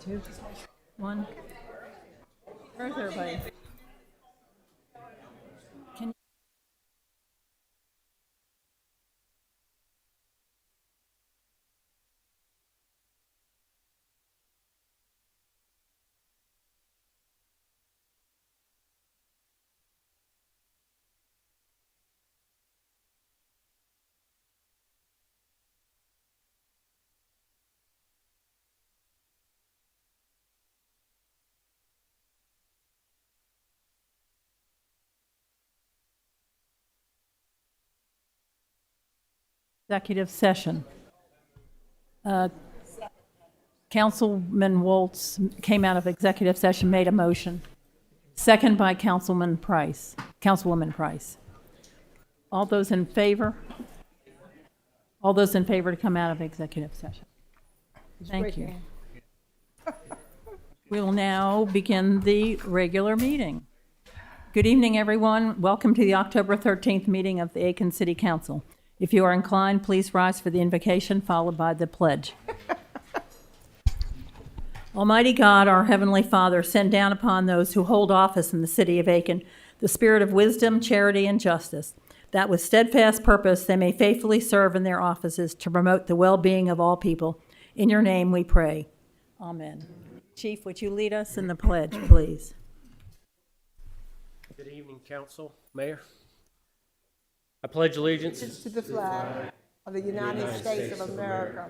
2, 1. Where's everybody? Can executive session. Councilman Waltz came out of executive session, made a motion. Second by Councilwoman Price. All those in favor? All those in favor to come out of executive session? Thank you. We will now begin the regular meeting. Good evening, everyone. Welcome to the October 13th meeting of the Aiken City Council. If you are inclined, please rise for the invocation, followed by the pledge. Almighty God, our Heavenly Father, send down upon those who hold office in the city of Aiken the spirit of wisdom, charity, and justice, that with steadfast purpose they may faithfully serve in their offices to promote the well-being of all people. In your name we pray. Amen. Chief, would you lead us in the pledge, please? Good evening, Council, Mayor. I pledge allegiance to the flag of the United States of America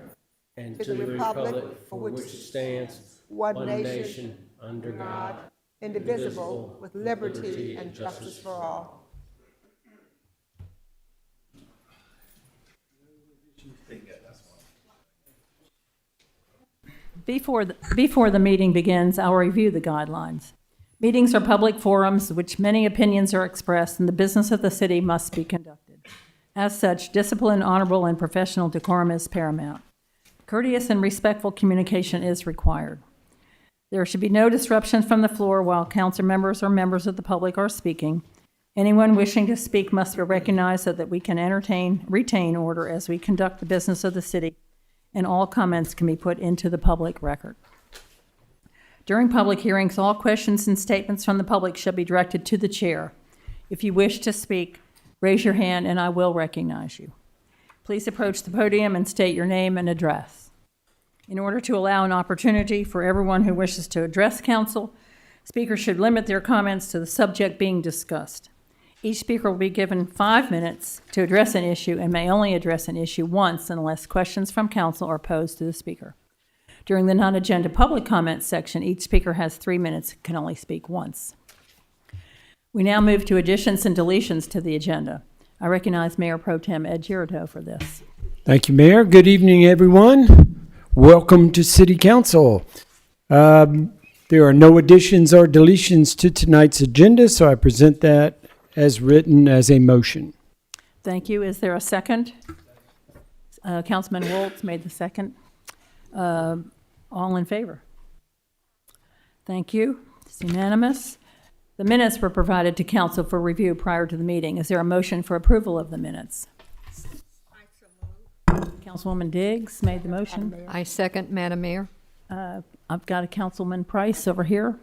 and to the republic for which it stands, one nation, under God, indivisible, with liberty and justice for all. Before the meeting begins, I'll review the guidelines. Meetings are public forums in which many opinions are expressed, and the business of the city must be conducted. As such, discipline, honorable, and professional decorum is paramount. Courteous and respectful communication is required. There should be no disruptions from the floor while council members or members of the public are speaking. Anyone wishing to speak must be recognized so that we can retain order as we conduct the business of the city, and all comments can be put into the public record. During public hearings, all questions and statements from the public shall be directed to the chair. If you wish to speak, raise your hand and I will recognize you. Please approach the podium and state your name and address. In order to allow an opportunity for everyone who wishes to address council, speakers should limit their comments to the subject being discussed. Each speaker will be given 5 minutes to address an issue and may only address an issue once unless questions from council are posed to the speaker. During the non-agenda public comments section, each speaker has 3 minutes and can only speak once. We now move to additions and deletions to the agenda. I recognize Mayor Pro Tem Ed Girardeau for this. Thank you, Mayor. Good evening, everyone. Welcome to City Council. There are no additions or deletions to tonight's agenda, so I present that as written as a motion. Thank you. Is there a second? Councilman Waltz made the second. All in favor? Thank you. It's unanimous. The minutes were provided to council for review prior to the meeting. Is there a motion for approval of the minutes? Councilwoman Diggs made the motion. I second, Madam Mayor. I've got a Councilman Price over here.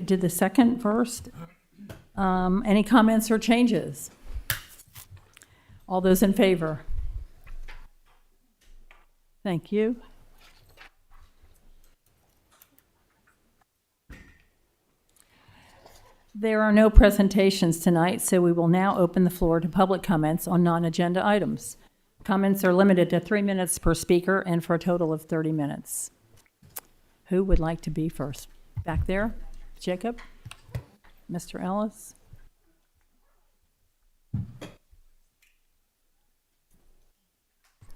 Did the second first. Any comments or changes? All those in favor? Thank you. There are no presentations tonight, so we will now open the floor to public comments on non-agenda items. Comments are limited to 3 minutes per speaker and for a total of 30 minutes. Who would like to be first? Back there, Jacob? Mr. Ellis?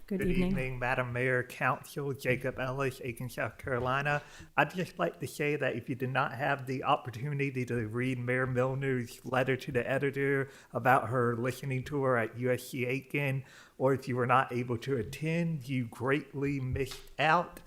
Good evening, Madam Mayor, Council, Jacob Ellis, Aiken, South Carolina. I'd just like to say that if you did not have the opportunity to read Mayor Milner's letter to the editor about her listening tour at USC Aiken, or if you were not able to attend, you greatly missed out.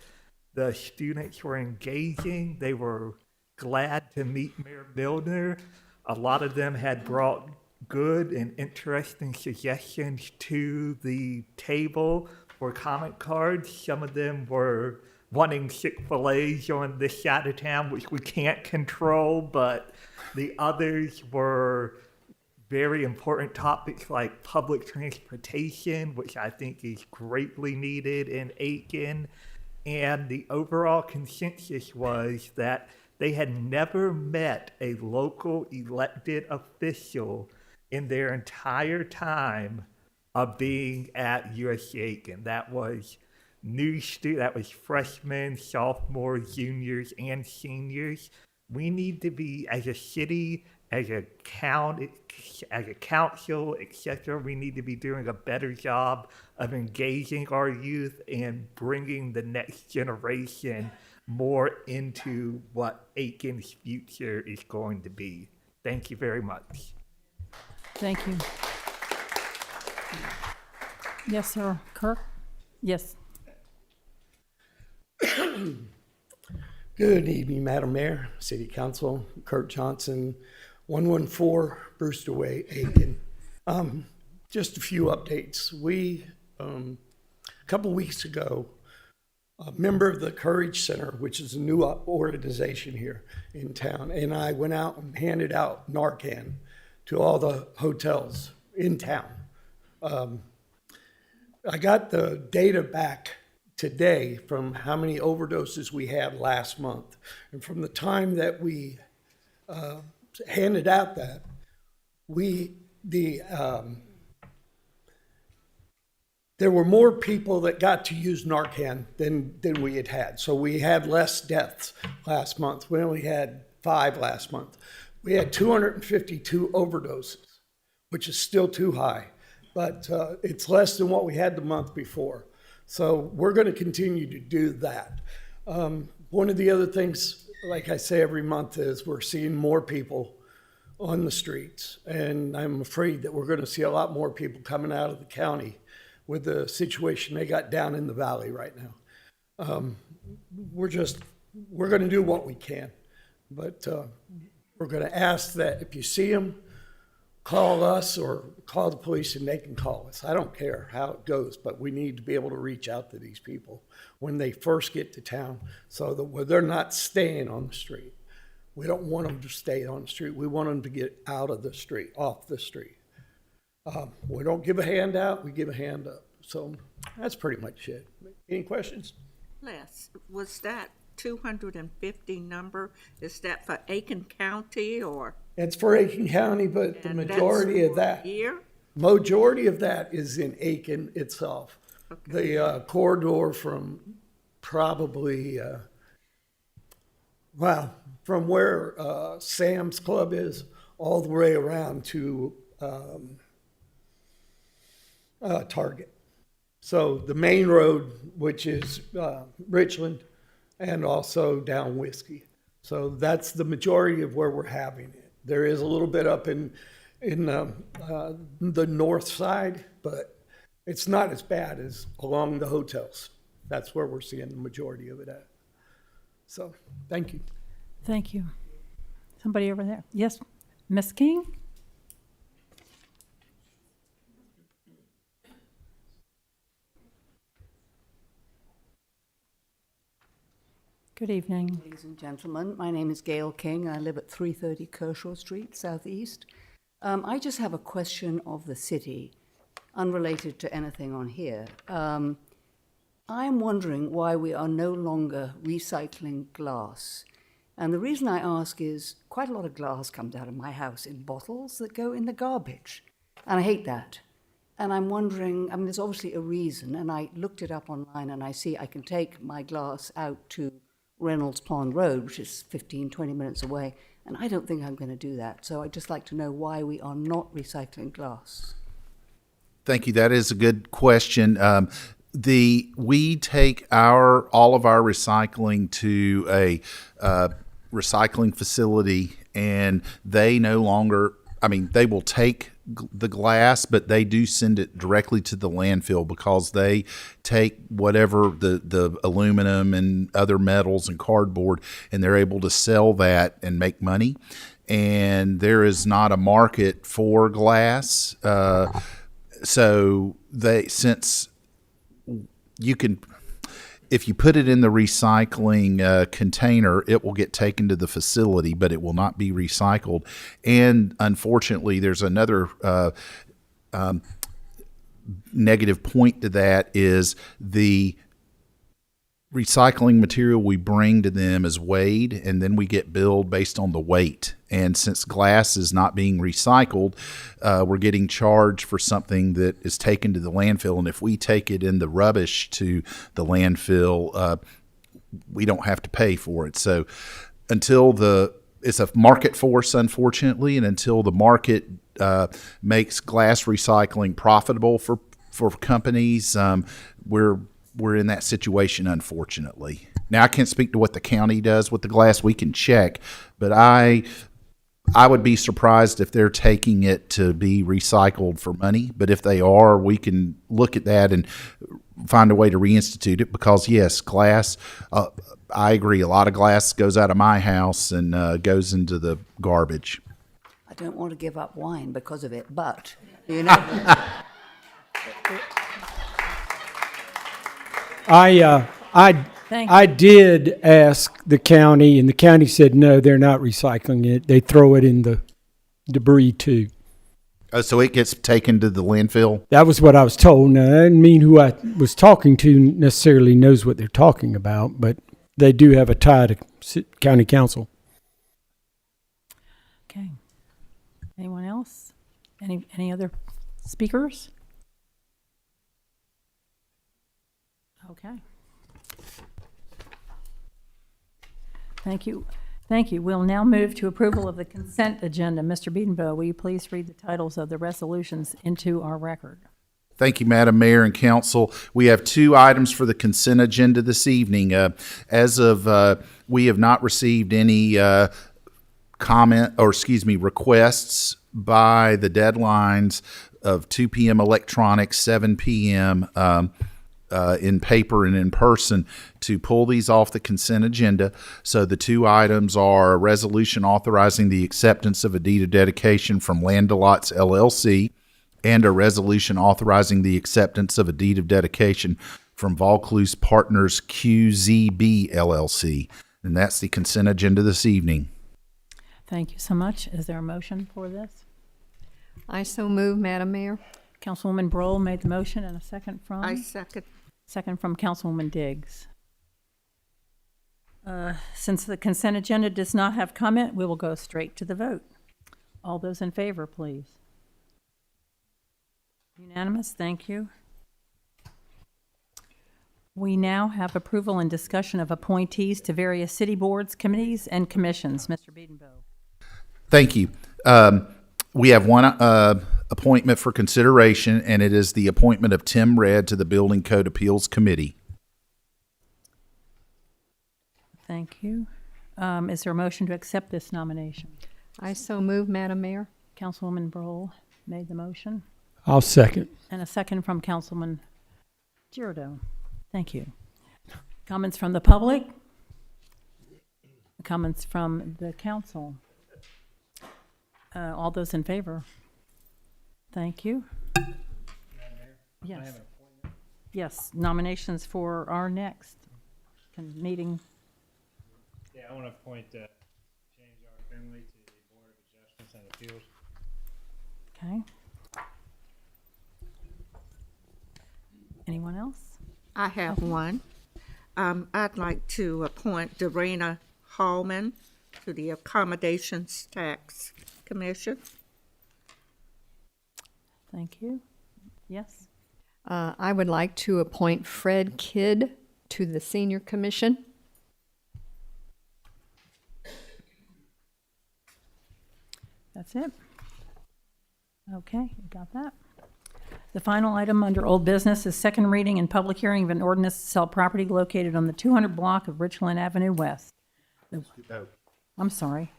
The students were engaging. They were glad to meet Mayor Milner. A lot of them had brought good and interesting suggestions to the table for comment cards. Some of them were wanting Chick-fil-A's on this side of town, which we can't control, but the others were very important topics like public transportation, which I think is greatly needed in Aiken. And the overall consensus was that they had never met a local elected official in their entire time of being at USC Aiken. That was that was freshmen, sophomores, juniors, and seniors. We need to be, as a city, as a council, etc., we need to be doing a better job of engaging our youth and bringing the next generation more into what Aiken's future is going to be. Thank you very much. Thank you. Yes, sir. Kirk? Yes. Good evening, Madam Mayor, City Council, Kurt Johnson, 114 Brewster Way, Aiken. Just a few updates. We, a couple weeks ago, a member of the Courage Center, which is a new organization here in town, and I went out and handed out Narcan to all the hotels in town. I got the data back today from how many overdoses we had last month. And from the time that we handed out that, there were more people that got to use Narcan than we had. So we had less deaths last month. We only had 5 last month. We had 252 overdoses, which is still too high, but it's less than what we had the month before. So we're going to continue to do that. One of the other things, like I say every month, is we're seeing more people on the streets. And I'm afraid that we're going to see a lot more people coming out of the county with the situation they got down in the valley right now. We're going to do what we can. But we're going to ask that if you see them, call us or call the police and they can call us. I don't care how it goes, but we need to be able to reach out to these people when they first get to town so that they're not staying on the street. We don't want them to stay on the street. We want them to get out of the street, off the street. We don't give a hand out, we give a hand up. So that's pretty much it. Any questions? Les, was that 250 number, is that for Aiken County or? It's for Aiken County, but the majority of that, Here? majority of that is in Aiken itself. Okay. The corridor from probably, from where Sam's Club is, all the way around to Target. So the main road, which is Richland, and also down Whiskey. So that's the majority of where we're having it. There is a little bit up in the north side, but it's not as bad as along the hotels. That's where we're seeing the majority of it at. So, thank you. Thank you. Somebody over there. Yes, Miss King? Good evening. Ladies and gentlemen, my name is Gail King. I live at 330 Kershaw Street, Southeast. I just have a question of the city, unrelated to anything on here. I'm wondering why we are no longer recycling glass. And the reason I ask is quite a lot of glass comes out of my house in bottles that go in the garbage. And I hate that. And I'm wondering, I mean, there's obviously a reason, and I looked it up online and I see I can take my glass out to Reynolds Pond Road, which is 15, 20 minutes away, and I don't think I'm going to do that. So I'd just like to know why we are not recycling glass. Thank you. That is a good question. We take all of our recycling to a recycling facility, and they no longer, they will take the glass, but they do send it directly to the landfill because they take whatever the aluminum and other metals and cardboard, and they're able to sell that and make money. And there is not a market for glass. if you put it in the recycling container, it will get taken to the facility, but it will not be recycled. And unfortunately, there's another negative point to that is the recycling material we bring to them is weighed, and then we get billed based on the weight. And since glass is not being recycled, we're getting charged for something that is taken to the landfill. And if we take it in the rubbish to the landfill, we don't have to pay for it. So until it's a market force, unfortunately, and until the market makes glass recycling profitable for companies, we're in that situation, unfortunately. Now, I can't speak to what the county does with the glass. We can check, but I would be surprised if they're taking it to be recycled for money. But if they are, we can look at that and find a way to reinstitute it, because yes, glass, I agree. A lot of glass goes out of my house and goes into the garbage. I don't want to give up wine because of it, but, you know. Thank I did ask the county, and the county said, no, they're not recycling it. They throw it in the debris too. Oh, so it gets taken to the landfill? That was what I was told. Now, that didn't mean who I was talking to necessarily knows what they're talking about, but they do have a tie to county council. Okay. Anyone else? Any other speakers? Okay. Thank you. Thank you. We'll now move to approval of the consent agenda. Mr. Biedenbow, will you please read the titles of the resolutions into our record? Thank you, Madam Mayor and Council. We have 2 items for the consent agenda this evening. We have not received any requests by the deadlines of 2 p.m. electronic, 7 p.m. In paper and in person to pull these off the consent agenda. So the 2 items are a resolution authorizing the acceptance of a deed of dedication from Land Lots LLC and a resolution authorizing the acceptance of a deed of dedication from Vaucluse Partners QZB LLC. And that's the consent agenda this evening. Thank you so much. Is there a motion for this? I so move, Madam Mayor. Councilwoman Brohl made the motion, and a second from? I second. Second from Councilwoman Diggs. Since the consent agenda does not have comment, we will go straight to the vote. All those in favor, please. Unanimous, thank you. We now have approval and discussion of appointees to various city boards, committees, and commissions. Mr. Biedenbow. Thank you. We have one appointment for consideration, and it is the appointment of Tim Redd to the Building Code Appeals Committee. Thank you. Is there a motion to accept this nomination? I so move, Madam Mayor. Councilwoman Brohl made the motion, I'll second. and a second from Councilman Girardeau. Thank you. Comments from the public? Comments from the council? All those in favor? Thank you. Yes. Yes, nominations for our next meeting. Yeah, I want to appoint James R. Finley to the Board of Adjustments and Appeals. Okay. Anyone else? I have one. I'd like to appoint Darena Hallman to the Accommodations Tax Commission. Thank you. Yes? I would like to appoint Fred Kidd to the Senior Commission. That's it? Okay, you got that. The final item under old business is second reading and public hearing of an ordinance to sell property located on the 200 block of Richland Avenue West. I'm sorry.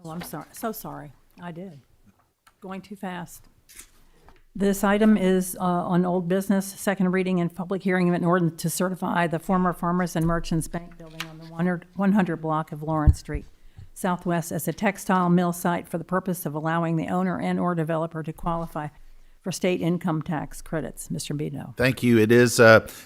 Oh, I'm sorry. So sorry. I did. Going too fast. This item is on old business, second reading and public hearing of an ordinance to certify the former Farmers and Merchants Bank building on the 100 block of Lawrence Street Southwest as a textile mill site for the purpose of allowing the owner and/or developer to qualify for state income tax credits. Mr. Bino. Thank you. It is,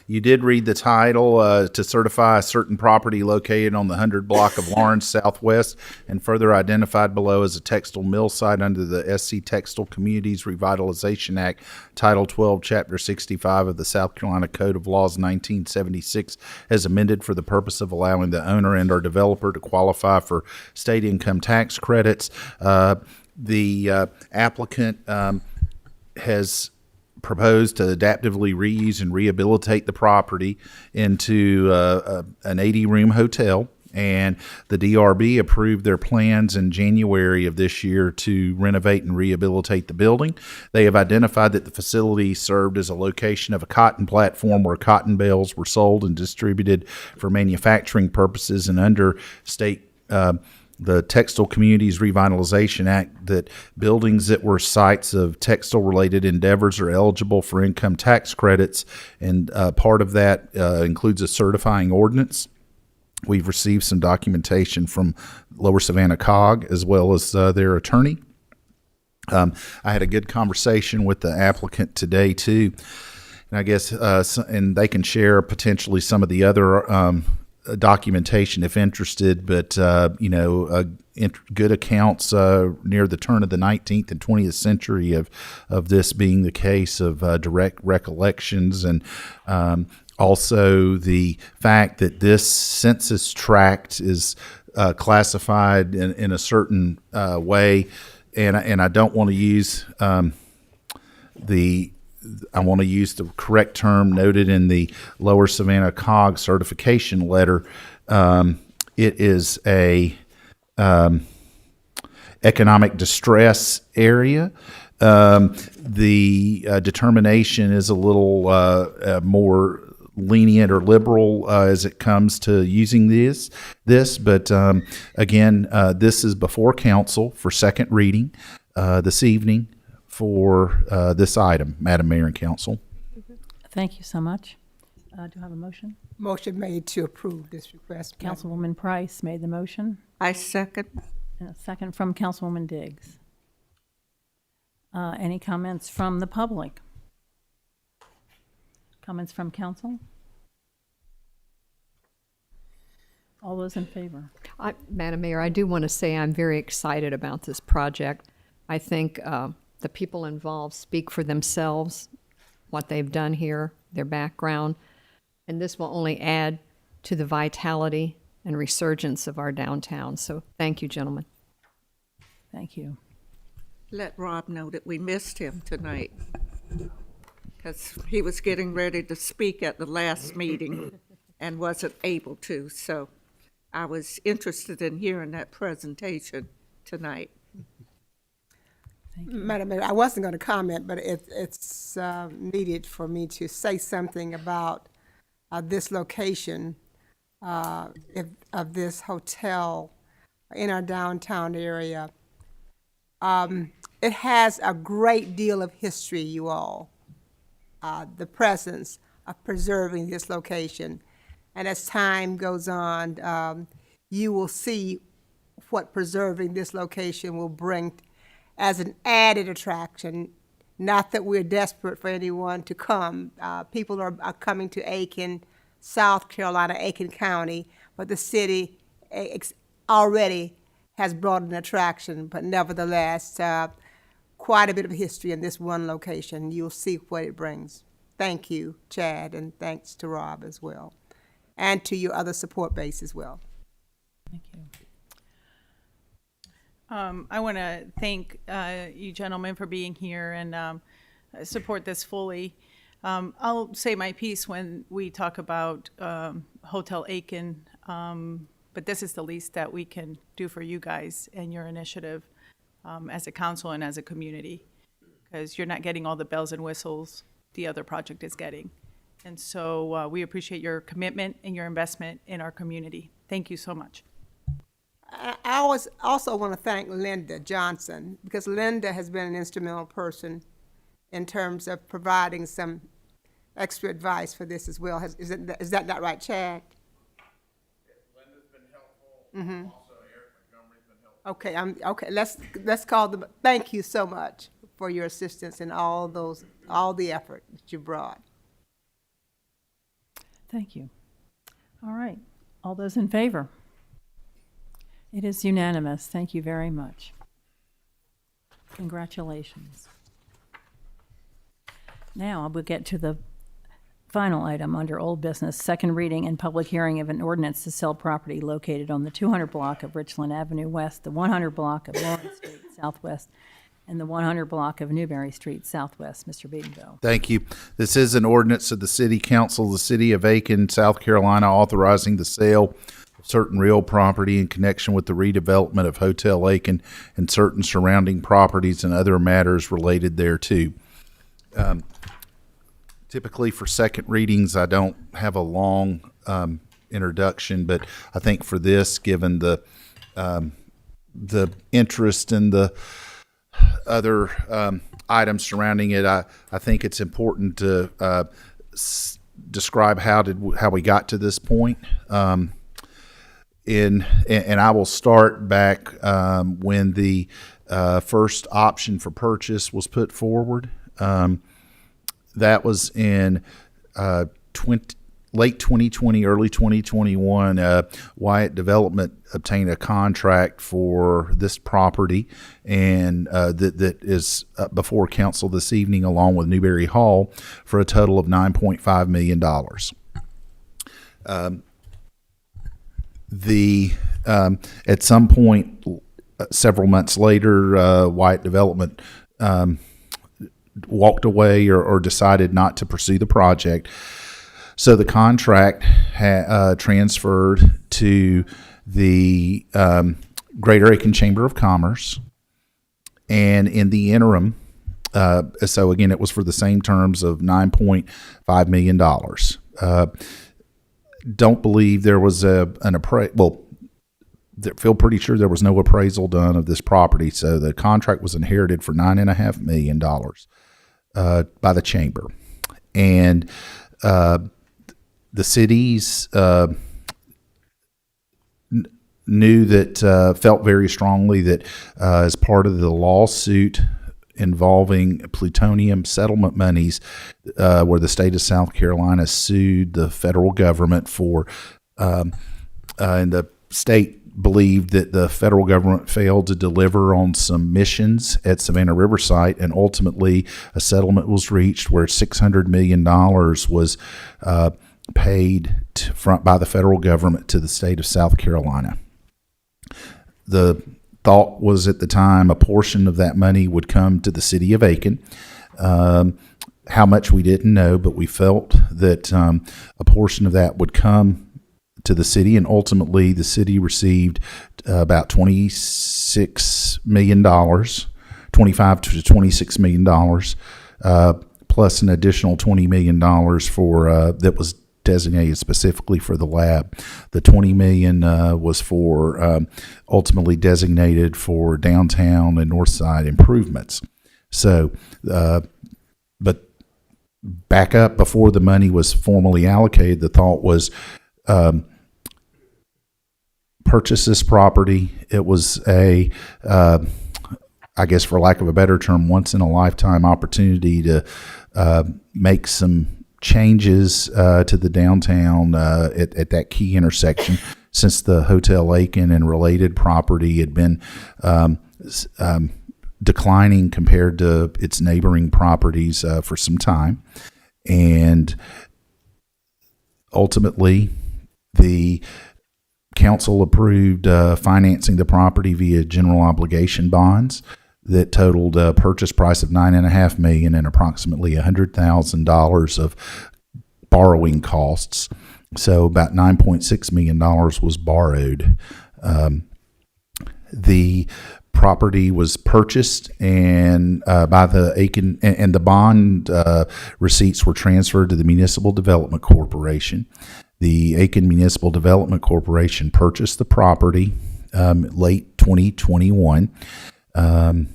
you did read the title, to certify a certain property located on the 100 block of Lawrence Southwest and further identified below as a textile mill site under the SC Textile Communities Revitalization Act, Title 12, Chapter 65 of the South Carolina Code of Laws 1976, as amended for the purpose of allowing the owner and or developer to qualify for state income tax credits. The applicant has proposed to adaptively reuse and rehabilitate the property into an 80-room hotel, and the DRB approved their plans in January of this year to renovate and rehabilitate the building. They have identified that the facility served as a location of a cotton platform where cotton bales were sold and distributed for manufacturing purposes, and under state the Textile Communities Revitalization Act, that buildings that were sites of textile-related endeavors are eligible for income tax credits, and part of that includes a certifying ordinance. We've received some documentation from Lower Savannah COG as well as their attorney. I had a good conversation with the applicant today too, and I guess and they can share potentially some of the other documentation if interested, but good accounts near the turn of the 19th and 20th century of this being the case, of direct recollections, and also the fact that this census tract is classified in a certain way, and I don't want to use I want to use the correct term noted in the Lower Savannah COG certification letter. It is a economic distress area. The determination is a little more lenient or liberal as it comes to using this. But again, this is before council for second reading this evening for this item, Madam Mayor and Council. Thank you so much. Do I have a motion? Motion made to approve this request. Councilwoman Price made the motion, I second. and a second from Councilwoman Diggs. Any comments from the public? Comments from council? All those in favor? Madam Mayor, I do want to say I'm very excited about this project. I think the people involved speak for themselves, what they've done here, their background, and this will only add to the vitality and resurgence of our downtown. So thank you, gentlemen. Thank you. Let Rob know that we missed him tonight, because he was getting ready to speak at the last meeting and wasn't able to. So I was interested in hearing that presentation tonight. Madam Mayor, I wasn't going to comment, but it's needed for me to say something about this location of this hotel in our downtown area. It has a great deal of history, you all, the presence of preserving this location. And as time goes on, you will see what preserving this location will bring as an added attraction. Not that we're desperate for anyone to come. People are coming to Aiken, South Carolina, Aiken County, but the city already has brought an attraction. But nevertheless, quite a bit of history in this one location. You'll see what it brings. Thank you, Chad, and thanks to Rob as well, and to your other support base as well. Thank you. I want to thank you gentlemen for being here and support this fully. I'll say my piece when we talk about Hotel Aiken, but this is the least that we can do for you guys and your initiative as a council and as a community, because you're not getting all the bells and whistles the other project is getting. And so we appreciate your commitment and your investment in our community. Thank you so much. I also want to thank Linda Johnson, because Linda has been an instrumental person in terms of providing some extra advice for this as well. Is that not right, Chad? Linda's been helpful. Also, Eric Montgomery's been helpful. Okay, okay. Let's call them. Thank you so much for your assistance and all the effort that you brought. Thank you. All right. All those in favor? It is unanimous. Thank you very much. Congratulations. Now we'll get to the final item under old business, second reading and public hearing of an ordinance to sell property located on the 200 block of Richland Avenue West, the 100 block of Lawrence Street Southwest, and the 100 block of Newberry Street Southwest. Mr. Beatonville. Thank you. This is an ordinance of the City Council of the City of Aiken, South Carolina, authorizing the sale of certain real property in connection with the redevelopment of Hotel Aiken and certain surrounding properties and other matters related thereto. Typically for second readings, I don't have a long introduction, but I think for this, given the interest and the other items surrounding it, I think it's important to describe how we got to this point. And I will start back when the first option for purchase was put forward. That was in late 2020, early 2021. Wyatt Development obtained a contract for this property, and that is before council this evening, along with Newberry Hall, for a total of $9.5 million. At some point, several months later, Wyatt Development walked away or decided not to pursue the project. So the contract transferred to the Greater Aiken Chamber of Commerce. And in the interim, so again, it was for the same terms of $9.5 million. Don't believe there was an appraisal. Well, feel pretty sure there was no appraisal done of this property. So the contract was inherited for $9.5 million by the chamber. And the cities knew that, felt very strongly that as part of the lawsuit involving plutonium settlement monies, where the state of South Carolina sued the federal government for, and the state believed that the federal government failed to deliver on some missions at Savannah River site, and ultimately a settlement was reached where $600 million was paid by the federal government to the state of South Carolina. The thought was at the time a portion of that money would come to the city of Aiken. How much we didn't know, but we felt that a portion of that would come to the city, and ultimately the city received about $26 million, $25 to $26 million, plus an additional $20 million for that was designated specifically for the lab. The $20 million was for ultimately designated for downtown and north side improvements. So, but back up before the money was formally allocated, the thought was purchase this property. It was a, I guess for lack of a better term, once in a lifetime opportunity to make some changes to the downtown at that key intersection, since the Hotel Aiken and related property had been declining compared to its neighboring properties for some time. And ultimately, the council approved financing the property via general obligation bonds that totaled a purchase price of $9.5 million and approximately $100,000 of borrowing costs. So about $9.6 million was borrowed. The property was purchased and by the Aiken, and the bond receipts were transferred to the Municipal Development Corporation. The Aiken Municipal Development Corporation purchased the property late 2021. In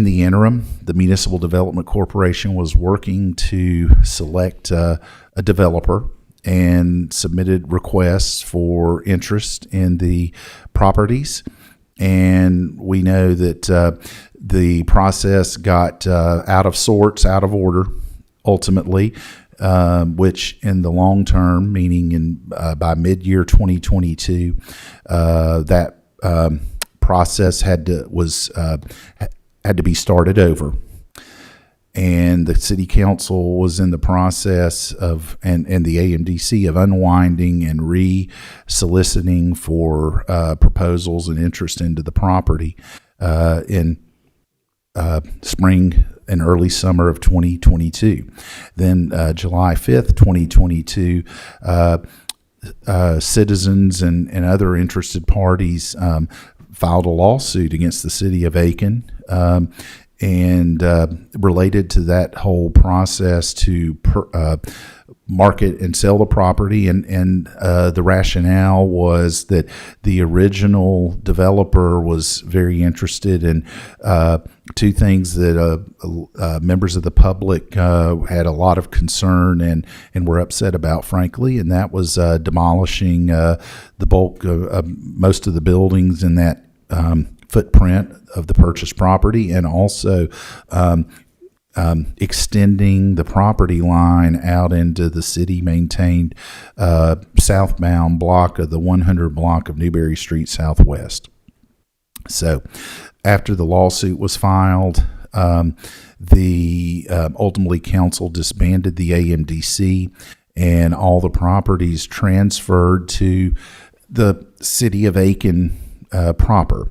the interim, the Municipal Development Corporation was working to select a developer and submitted requests for interest in the properties. and we know that the process got out of sorts, out of order, ultimately, which in the long term, meaning by mid-year 2022, that process had to be started over. And the city council was in the process of, and the AMDC, of unwinding and re-soliciting for proposals and interest into the property in spring and early summer of 2022. Then July 5th, 2022, citizens and other interested parties filed a lawsuit against the city of Aiken, and related to that whole process to market and sell the property. And the rationale was that the original developer was very interested in two things that members of the public had a lot of concern and were upset about, frankly, and that was demolishing the bulk of most of the buildings in that footprint of the purchased property, and also extending the property line out into the city-maintained southbound block of the 100 block of Newberry Street Southwest. So after the lawsuit was filed, the ultimately council disbanded the AMDC, and all the properties transferred to the city of Aiken proper.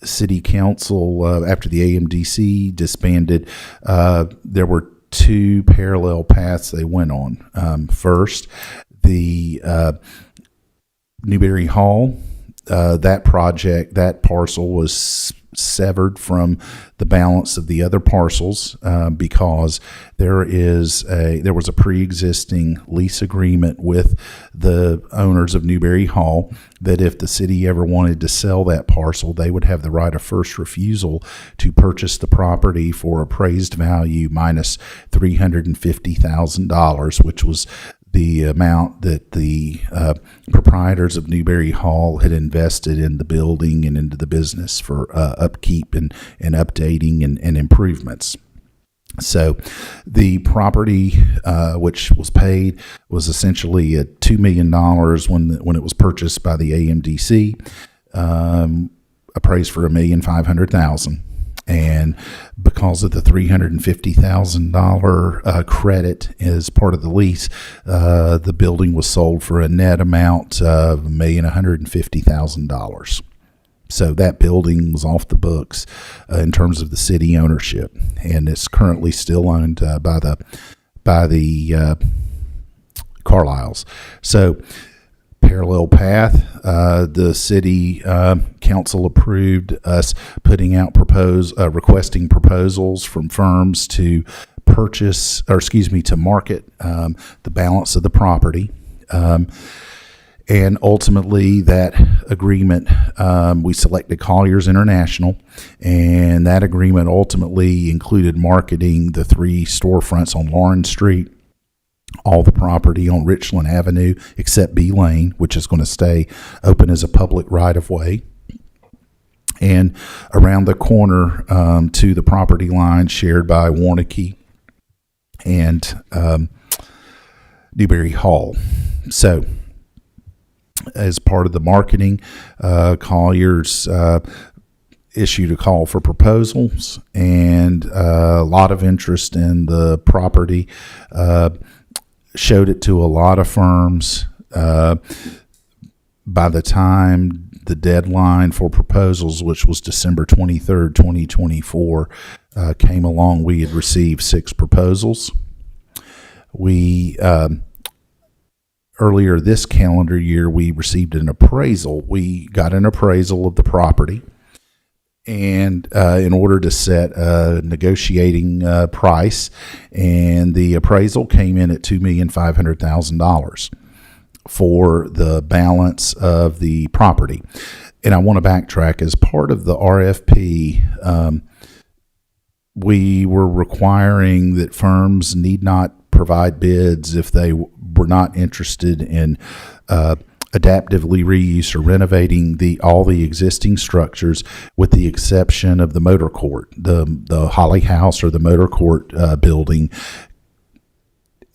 City council, after the AMDC disbanded, there were two parallel paths they went on. First, the Newberry Hall, that parcel was severed from the balance of the other parcels because there was a pre-existing lease agreement with the owners of Newberry Hall that if the city ever wanted to sell that parcel, they would have the right of first refusal to purchase the property for appraised value minus $350,000, which was the amount that the proprietors of Newberry Hall had invested in the building and into the business for upkeep and updating and improvements. So the property, which was paid, was essentially at $2 million when it was purchased by the AMDC, appraised for $1,500,000. And because of the $350,000 credit as part of the lease, the building was sold for a net amount of $1,150,000. So that building was off the books in terms of the city ownership, and it's currently still owned by the Carlyles. So parallel path, the city council approved us putting out requesting proposals from firms to market the balance of the property. And ultimately, that agreement, we selected Colliers International, and that agreement ultimately included marketing the 3 storefronts on Lawrence Street, all the property on Richland Avenue except B Lane, which is going to stay open as a public right-of-way, and around the corner to the property line shared by Warnke and Newberry Hall. So as part of the marketing, Colliers issued a call for proposals, and a lot of interest in the property, showed it to a lot of firms. By the time the deadline for proposals, which was December 23rd, 2024, came along, we had received 6 proposals. We earlier this calendar year, we received an appraisal. We got an appraisal of the property, and in order to set a negotiating price, and the appraisal came in at $2,500,000 for the balance of the property. And I want to backtrack. As part of the RFP, we were requiring that firms need not provide bids if they were not interested in adaptively reuse or renovating all the existing structures with the exception of the motor court, the Holly House or the motor court building.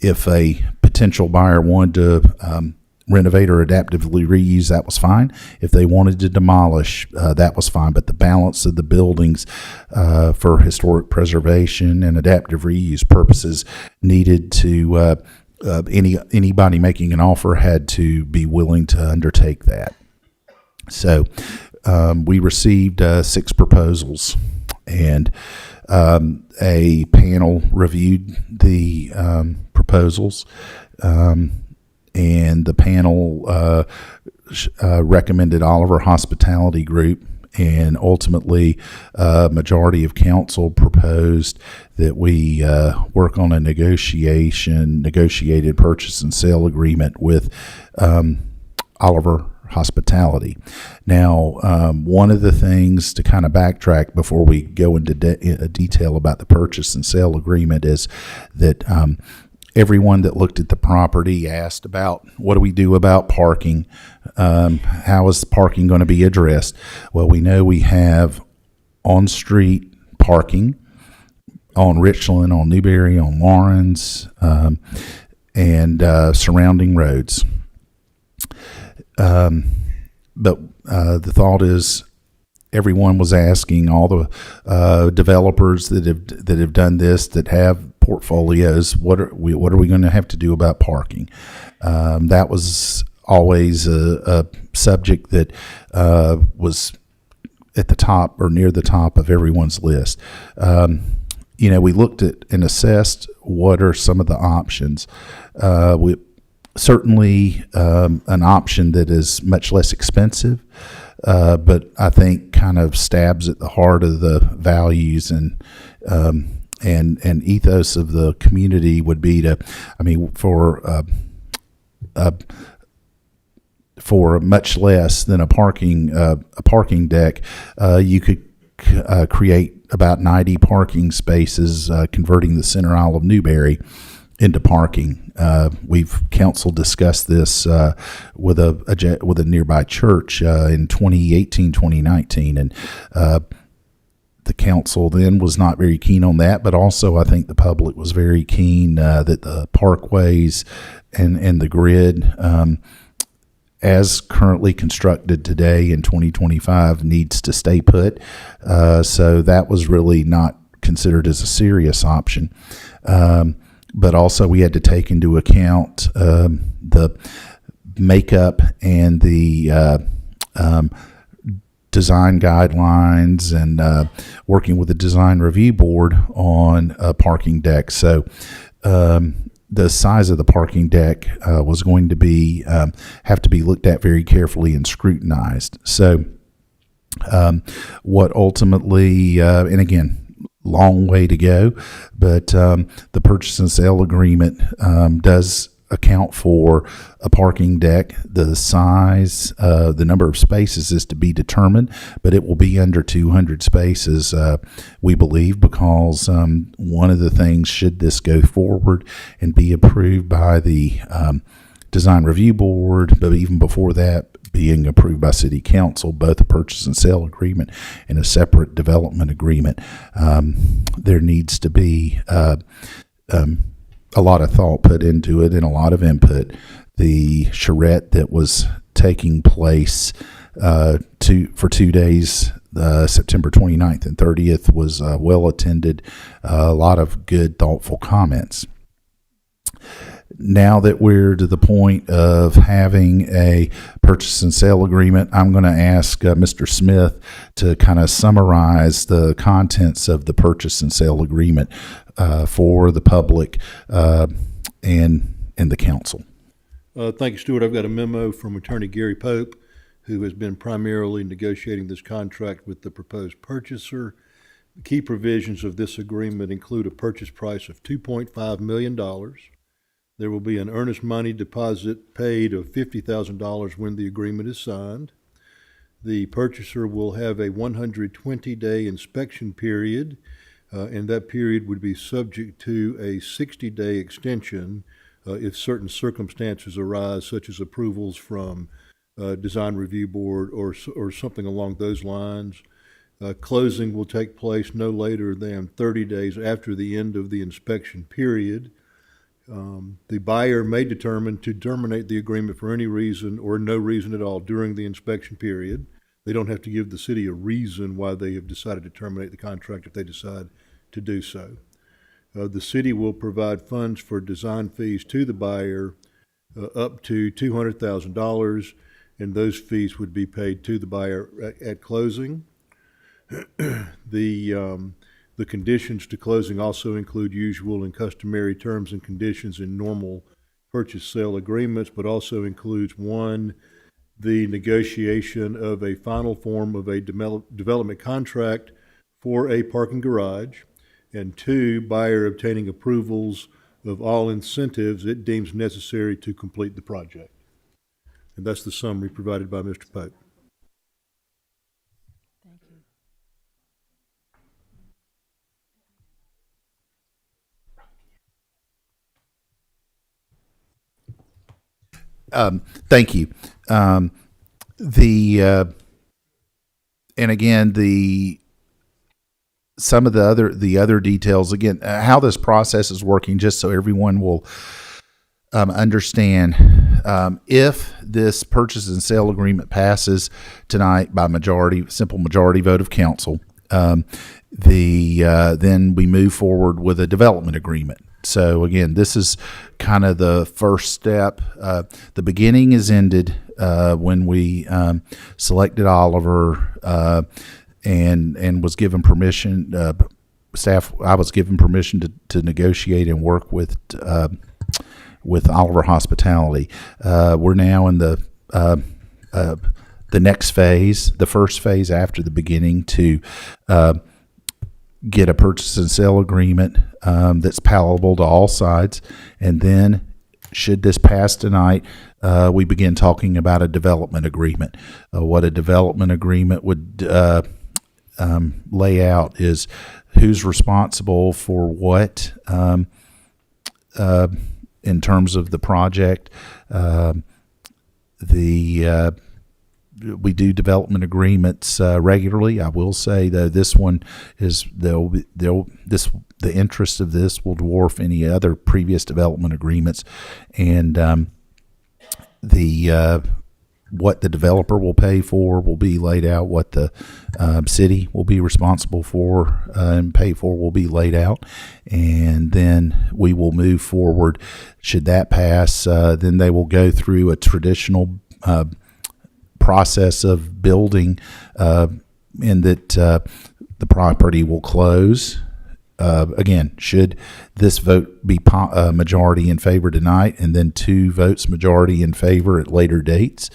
If a potential buyer wanted to renovate or adaptively reuse, that was fine. If they wanted to demolish, that was fine. But the balance of the buildings for historic preservation and adaptive reuse purposes needed to anybody making an offer had to be willing to undertake that. So we received 6 proposals, and a panel reviewed the proposals, and the panel recommended Oliver Hospitality Group, and ultimately majority of council proposed that we work on a negotiated purchase and sale agreement with Oliver Hospitality. Now, one of the things to kind of backtrack before we go into detail about the purchase and sale agreement is that everyone that looked at the property asked about, what do we do about parking? How is parking going to be addressed? Well, we know we have on-street parking on Richland, on Newberry, on Lawrence, and surrounding roads. But the thought is, everyone was asking, all the developers that have done this, that have portfolios, what are we going to have to do about parking? That was always a subject that was at the top or near the top of everyone's list. We looked at and assessed what are some of the options. We certainly an option that is much less expensive, but I think kind of stabs at the heart of the values and ethos of the community would be to, for much less than a parking deck, you could create about 90 parking spaces, converting the center aisle of Newberry into parking. Council discussed this with a nearby church in 2018, 2019, and the council then was not very keen on that, but also I think the public was very keen that the parkways and the grid, as currently constructed today in 2025, needs to stay put. So that was really not considered as a serious option. But also we had to take into account the makeup and the design guidelines and working with the design review board on a parking deck. So the size of the parking deck was going to be have to be looked at very carefully and scrutinized. So what ultimately, and again, long way to go, but the purchase and sale agreement does account for a parking deck. The size, the number of spaces is to be determined, but it will be under 200 spaces, we believe, because one of the things, should this go forward and be approved by the design review board, but even before that, being approved by city council, both a purchase and sale agreement and a separate development agreement, there needs to be a lot of thought put into it and a lot of input. The charrette that was taking place for 2 days, September 29th and 30th, was well attended, a lot of good, thoughtful comments. Now that we're to the point of having a purchase and sale agreement, I'm going to ask Mr. Smith to kind of summarize the contents of the purchase and sale agreement for the public and the council. Thank you, Stuart. I've got a memo from Attorney Gary Pope, who has been primarily negotiating this contract with the proposed purchaser. The key provisions of this agreement include a purchase price of $2.5 million. There will be an earnest money deposit paid of $50,000 when the agreement is signed. The purchaser will have a 120-day inspection period, and that period would be subject to a 60-day extension if certain circumstances arise, such as approvals from design review board or something along those lines. Closing will take place no later than 30 days after the end of the inspection period. The buyer may determine to terminate the agreement for any reason or no reason at all during the inspection period. They don't have to give the city a reason why they have decided to terminate the contract if they decide to do so. The city will provide funds for design fees to the buyer up to $200,000, and those fees would be paid to the buyer at closing. The conditions to closing also include usual and customary terms and conditions in normal purchase sale agreements, but also includes one, the negotiation of a final form of a development contract for a parking garage, and two, buyer obtaining approvals of all incentives it deems necessary to complete the project. And that's the summary provided by Mr. Pope. Thank you. And again, some of the other details, again, how this process is working, just so everyone will understand. If this purchase and sale agreement passes tonight by simple majority vote of council, then we move forward with a development agreement. So again, this is kind of the first step. The beginning is ended when we selected Oliver and was given permission. I was given permission to negotiate and work with Oliver Hospitality. We're now in the next phase, the first phase after the beginning, to get a purchase and sale agreement that's palatable to all sides. And then, should this pass tonight, we begin talking about a development agreement. What a development agreement would lay out is who's responsible for what in terms of the project. We do development agreements regularly. I will say, though, this one is the interest of this will dwarf any other previous development agreements, and what the developer will pay for will be laid out. What the city will be responsible for and pay for will be laid out, and then we will move forward. Should that pass, then they will go through a traditional process of building, in that the property will close. Again, should this vote be majority in favor tonight, and then 2 votes majority in favor at later dates,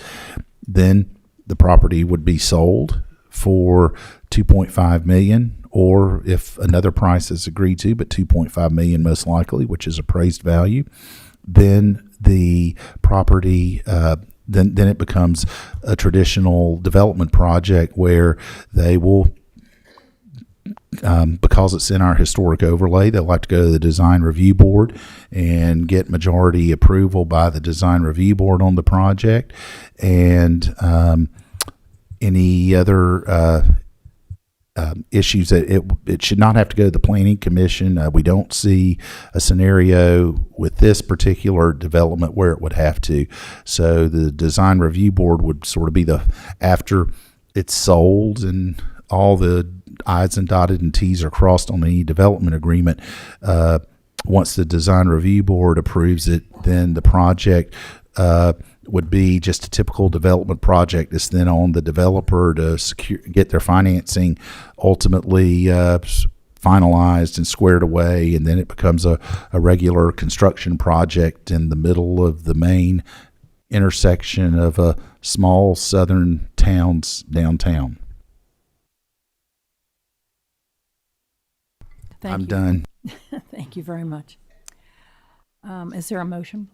then the property would be sold for $2.5 million, or if another price is agreed to, but $2.5 million most likely, which is appraised value, then the property then it becomes a traditional development project where they will, because it's in our historic overlay, they'll have to go to the design review board and get majority approval by the design review board on the project, and any other issues that it should not have to go to the planning commission. We don't see a scenario with this particular development where it would have to. So the design review board would sort of be after it's sold and all the I's and dotted and T's are crossed on any development agreement. Once the design review board approves it, then the project would be just a typical development project. It's then on the developer to get their financing ultimately finalized and squared away, and then it becomes a regular construction project in the middle of the main intersection of a small southern town's downtown. I'm done. Thank you very much. Is there a motion,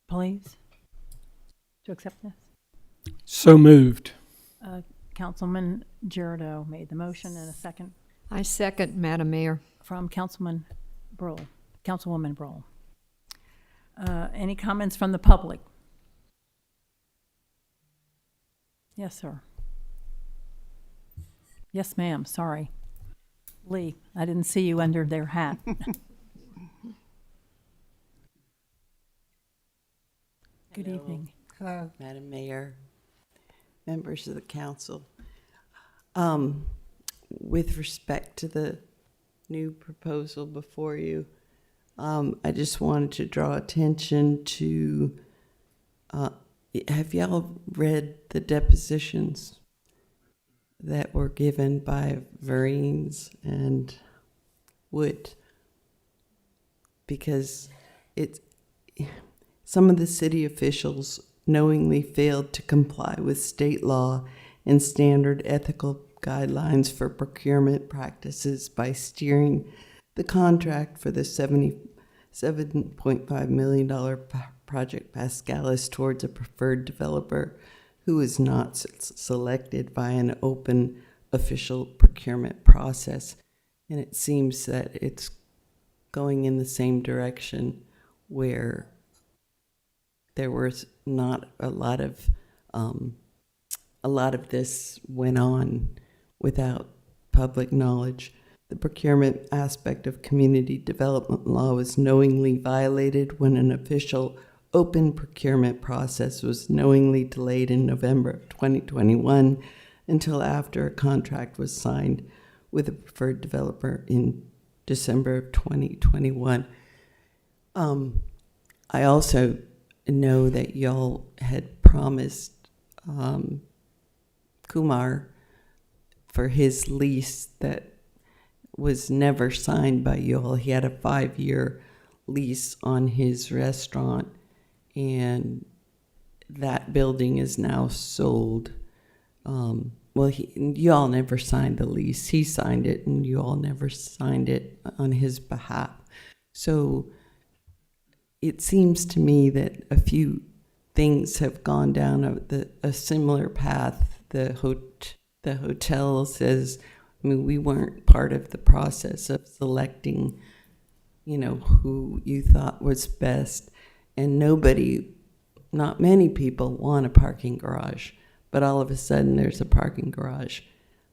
please, to accept this? So moved. Councilman Girardeau made the motion, and a second I second, Madam Mayor. from Councilwoman Broll. Any comments from the public? Yes, sir. Yes, ma'am, sorry. Lee, I didn't see you under their hat. Good evening. Hello. Madam Mayor, members of the council. With respect to the new proposal before you, I just wanted to draw attention to, have y'all read the depositions that were given by Vereen's and Wood? Because some of the city officials knowingly failed to comply with state law and standard ethical guidelines for procurement practices by steering the contract for the $77.5 million project Pascalis towards a preferred developer who is not selected by an open official procurement process. And it seems that it's going in the same direction where there was not a lot of this went on without public knowledge. The procurement aspect of community development law was knowingly violated when an official open procurement process was knowingly delayed in November of 2021 until after a contract was signed with a preferred developer in December of 2021. I also know that y'all had promised Kumar for his lease that was never signed by y'all. He had a 5-year lease on his restaurant, and that building is now sold. Well, y'all never signed the lease. He signed it, and you all never signed it on his behalf. So it seems to me that a few things have gone down a similar path. The hotel says, I mean, we weren't part of the process of selecting, who you thought was best. And not many people want a parking garage, but all of a sudden there's a parking garage,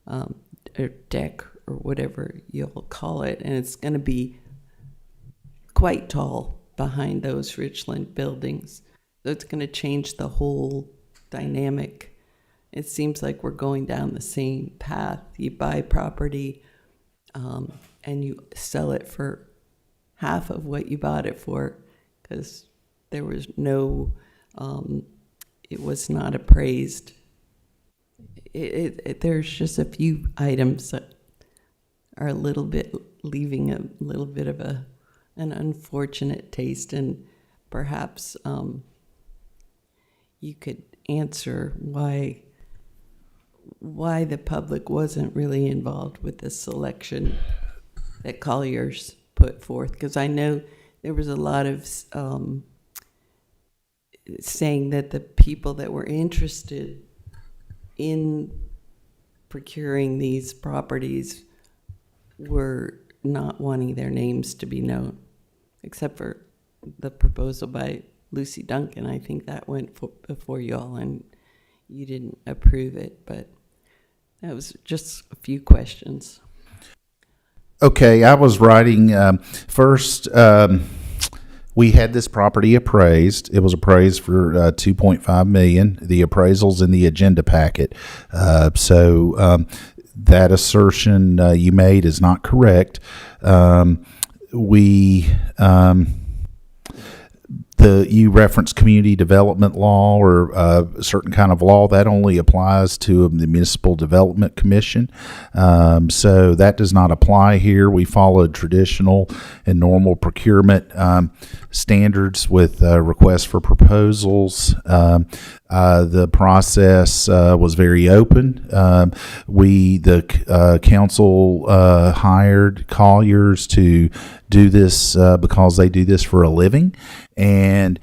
or deck, or whatever you'll call it, and it's going to be quite tall behind those Richland buildings. So it's going to change the whole dynamic. It seems like we're going down the same path. You buy property, and you sell it for half of what you bought it for, because there was no, it was not appraised. There's just a few items that are a little bit, leaving a little bit of an unfortunate taste, and perhaps you could answer why the public wasn't really involved with the selection that Collier's put forth, because I know there was a lot of saying that the people that were interested in procuring these properties were not wanting their names to be known, except for the proposal by Lucy Duncan. I think that went before y'all, and you didn't approve it, but that was just a few questions. Okay, I was writing first. We had this property appraised. It was appraised for $2.5 million. The appraisal's in the agenda packet. So that assertion you made is not correct. You referenced community development law, or a certain kind of law that only applies to the Municipal Development Commission. So that does not apply here. We followed traditional and normal procurement standards with requests for proposals. The process was very open. The council hired Colliers to do this because they do this for a living, and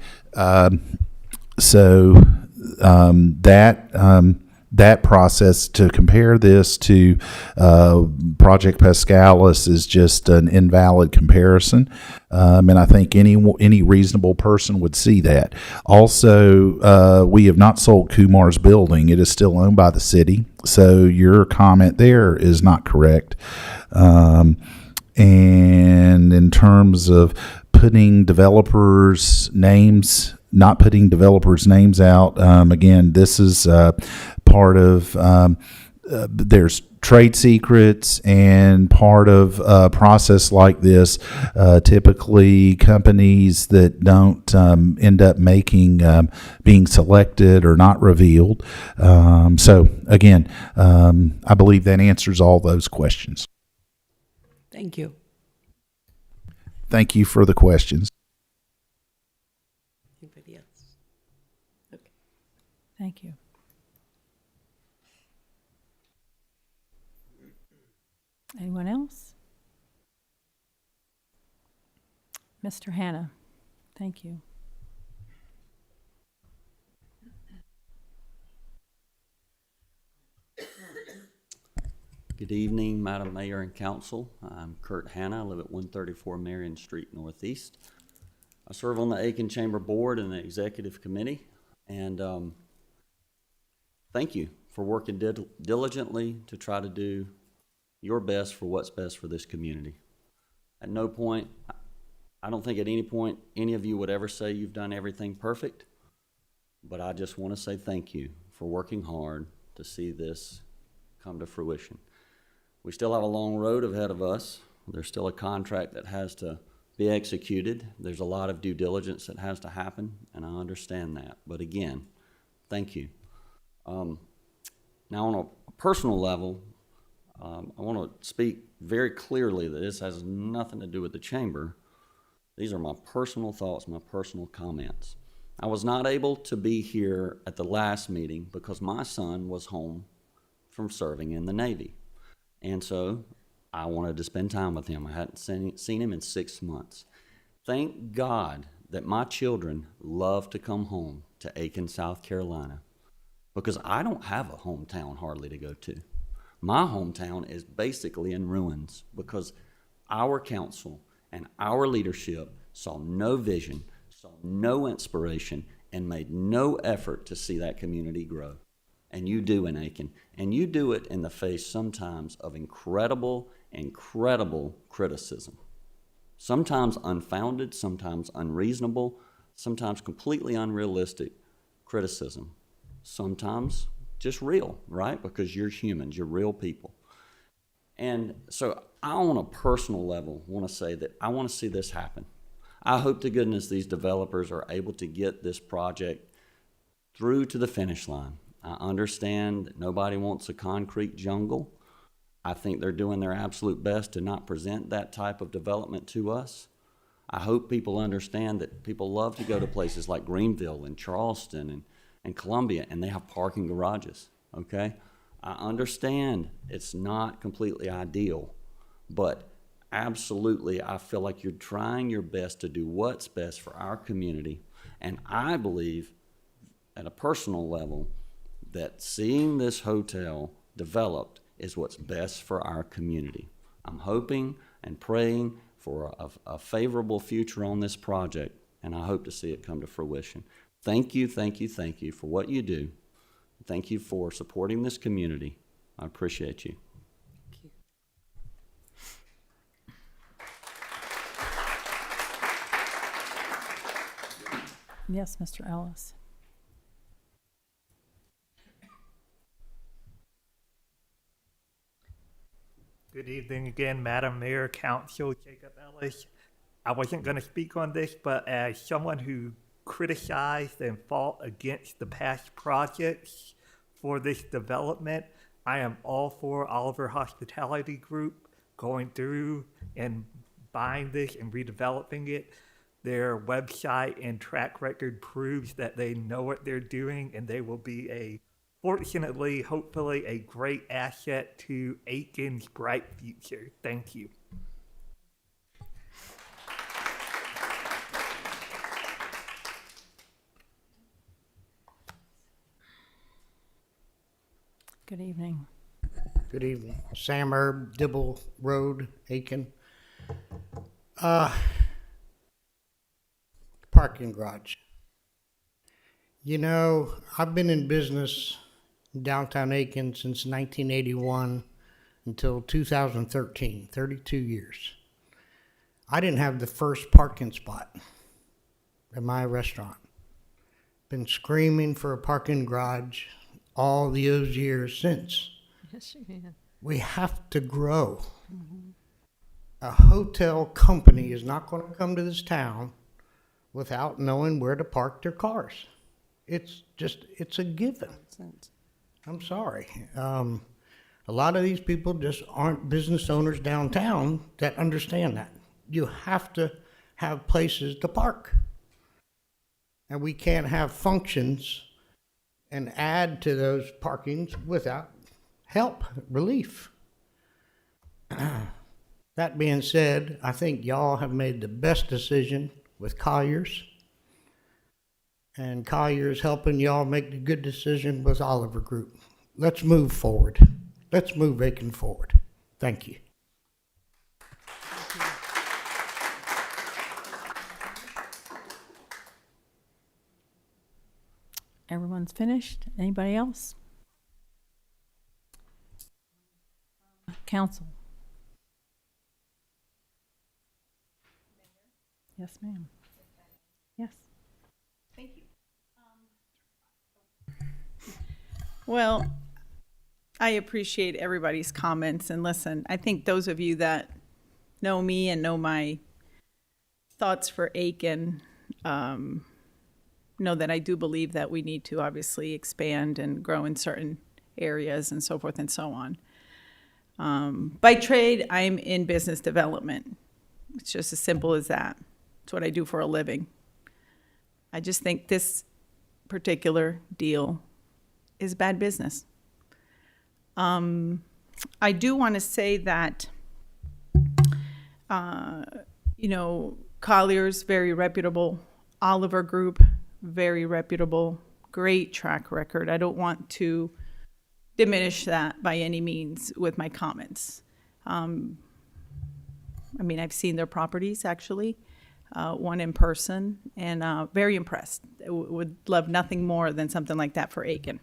that process, to compare this to Project Pascalis, is just an invalid comparison. And I think any reasonable person would see that. Also, we have not sold Kumar's building. It is still owned by the city. So your comment there is not correct. And in terms of putting developers' names, not putting developers' names out, again, this is part of, there's trade secrets, and part of a process like this, typically companies that don't end up being selected or not revealed. So again, I believe that answers all those questions. Thank you. Thank you for the questions. Anybody else? Okay. Thank you. Anyone else? Mr. Hannah, thank you. Good evening, Madam Mayor and Council. I'm Kurt Hanna. I live at 134 Marion Street Northeast. I serve on the Aiken Chamber Board and the Executive Committee, and thank you for working diligently to try to do your best for what's best for this community. At no point, I don't think at any point any of you would ever say you've done everything perfect, but I just want to say thank you for working hard to see this come to fruition. We still have a long road ahead of us. There's still a contract that has to be executed. There's a lot of due diligence that has to happen, and I understand that. But again, thank you. Now, on a personal level, I want to speak very clearly that this has nothing to do with the chamber. These are my personal thoughts, my personal comments. I was not able to be here at the last meeting because my son was home from serving in the Navy. And so I wanted to spend time with him. I hadn't seen him in 6 months. Thank God that my children love to come home to Aiken, South Carolina, because I don't have a hometown hardly to go to. My hometown is basically in ruins because our council and our leadership saw no vision, saw no inspiration, and made no effort to see that community grow. And you do in Aiken. And you do it in the face sometimes of incredible criticism. Sometimes unfounded, sometimes unreasonable, sometimes completely unrealistic criticism. Sometimes just real, right? Because you're humans, you're real people. And so I, on a personal level, want to say that I want to see this happen. I hope to goodness these developers are able to get this project through to the finish line. I understand that nobody wants a concrete jungle. I think they're doing their absolute best to not present that type of development to us. I hope people understand that people love to go to places like Greenville and Charleston and Columbia, and they have parking garages, okay? I understand it's not completely ideal, but absolutely I feel like you're trying your best to do what's best for our community. And I believe at a personal level that seeing this hotel developed is what's best for our community. I'm hoping and praying for a favorable future on this project, and I hope to see it come to fruition. Thank you for what you do. Thank you for supporting this community. I appreciate you. Thank you. Yes, Mr. Ellis. Good evening again, Madam Mayor, Council, Jacob Ellis. I wasn't going to speak on this, but as someone who criticized and fought against the past projects for this development, I am all for Oliver Hospitality Group going through and buying this and redeveloping it. Their website and track record proves that they know what they're doing, and they will be fortunately, hopefully, a great asset to Aiken's bright future. Thank you. Good evening. Good evening. Sam Erb, Dibble Road, Aiken. Parking garage. You know, I've been in business in downtown Aiken since 1981 until 2013, 32 years. I didn't have the first parking spot at my restaurant. Been screaming for a parking garage all those years since. Yes, you can. We have to grow. A hotel company is not going to come to this town without knowing where to park their cars. It's a given. I'm sorry. A lot of these people just aren't business owners downtown that understand that. You have to have places to park. And we can't have functions and add to those parkings without help, relief. That being said, I think y'all have made the best decision with Colliers. And Colliers helping y'all make the good decision with Oliver Group. Let's move forward. Let's move Aiken forward. Thank you. Everyone's finished. Anybody else? Council. Yes, ma'am. Yes. Thank you. Well, I appreciate everybody's comments, and listen, I think those of you that know me and know my thoughts for Aiken know that I do believe that we need to obviously expand and grow in certain areas and so forth and so on. By trade, I'm in business development. It's just as simple as that. It's what I do for a living. I just think this particular deal is bad business. I do want to say that, Colliers, very reputable. Oliver Group, very reputable. Great track record. I don't want to diminish that by any means with my comments. I've seen their properties, actually, one in person, and very impressed. Would love nothing more than something like that for Aiken.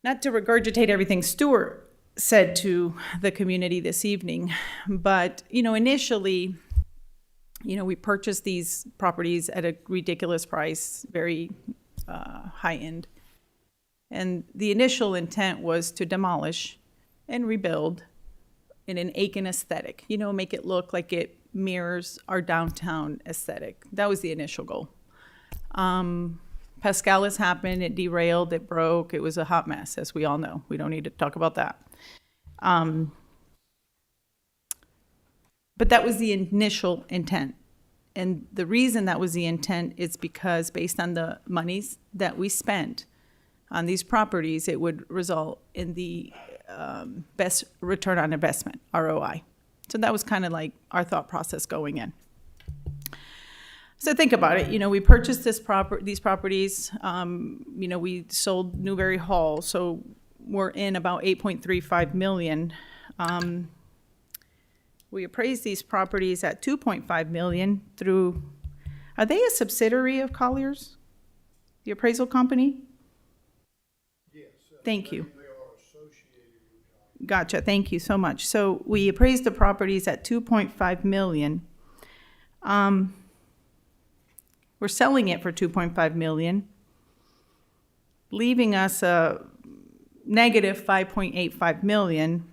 Not to regurgitate everything Stuart said to the community this evening, but, initially, we purchased these properties at a ridiculous price, very high end. And the initial intent was to demolish and rebuild in an Aiken aesthetic, make it look like it mirrors our downtown aesthetic. That was the initial goal. Pascalis happened, it derailed, it broke, it was a hot mess, as we all know. We don't need to talk about that. But that was the initial intent. And the reason that was the intent is because based on the monies that we spent on these properties, it would result in the best return on investment, ROI. So that was kind of like our thought process going in. So think about it. We purchased these properties. We sold Newberry Hall, so we're in about $8.35 million. We appraised these properties at $2.5 million through. Are they a subsidiary of Colliers, the appraisal company? Yes. Thank you. They are associated with Gotcha. Thank you so much. So we appraised the properties at $2.5 million. We're selling it for $2.5 million, leaving us a negative $5.85 million.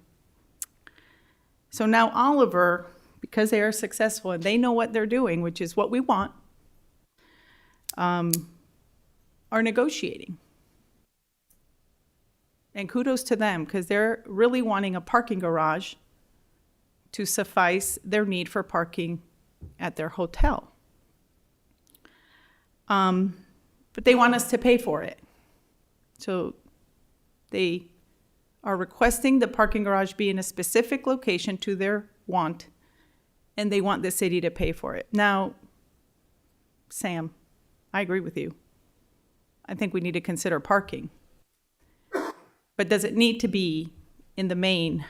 So now Oliver, because they are successful and they know what they're doing, which is what we want, are negotiating. And kudos to them, because they're really wanting a parking garage to suffice their need for parking at their hotel. But they want us to pay for it. So they are requesting the parking garage be in a specific location to their want, and they want the city to pay for it. Now, Sam, I agree with you. I think we need to consider parking. But does it need to be in the main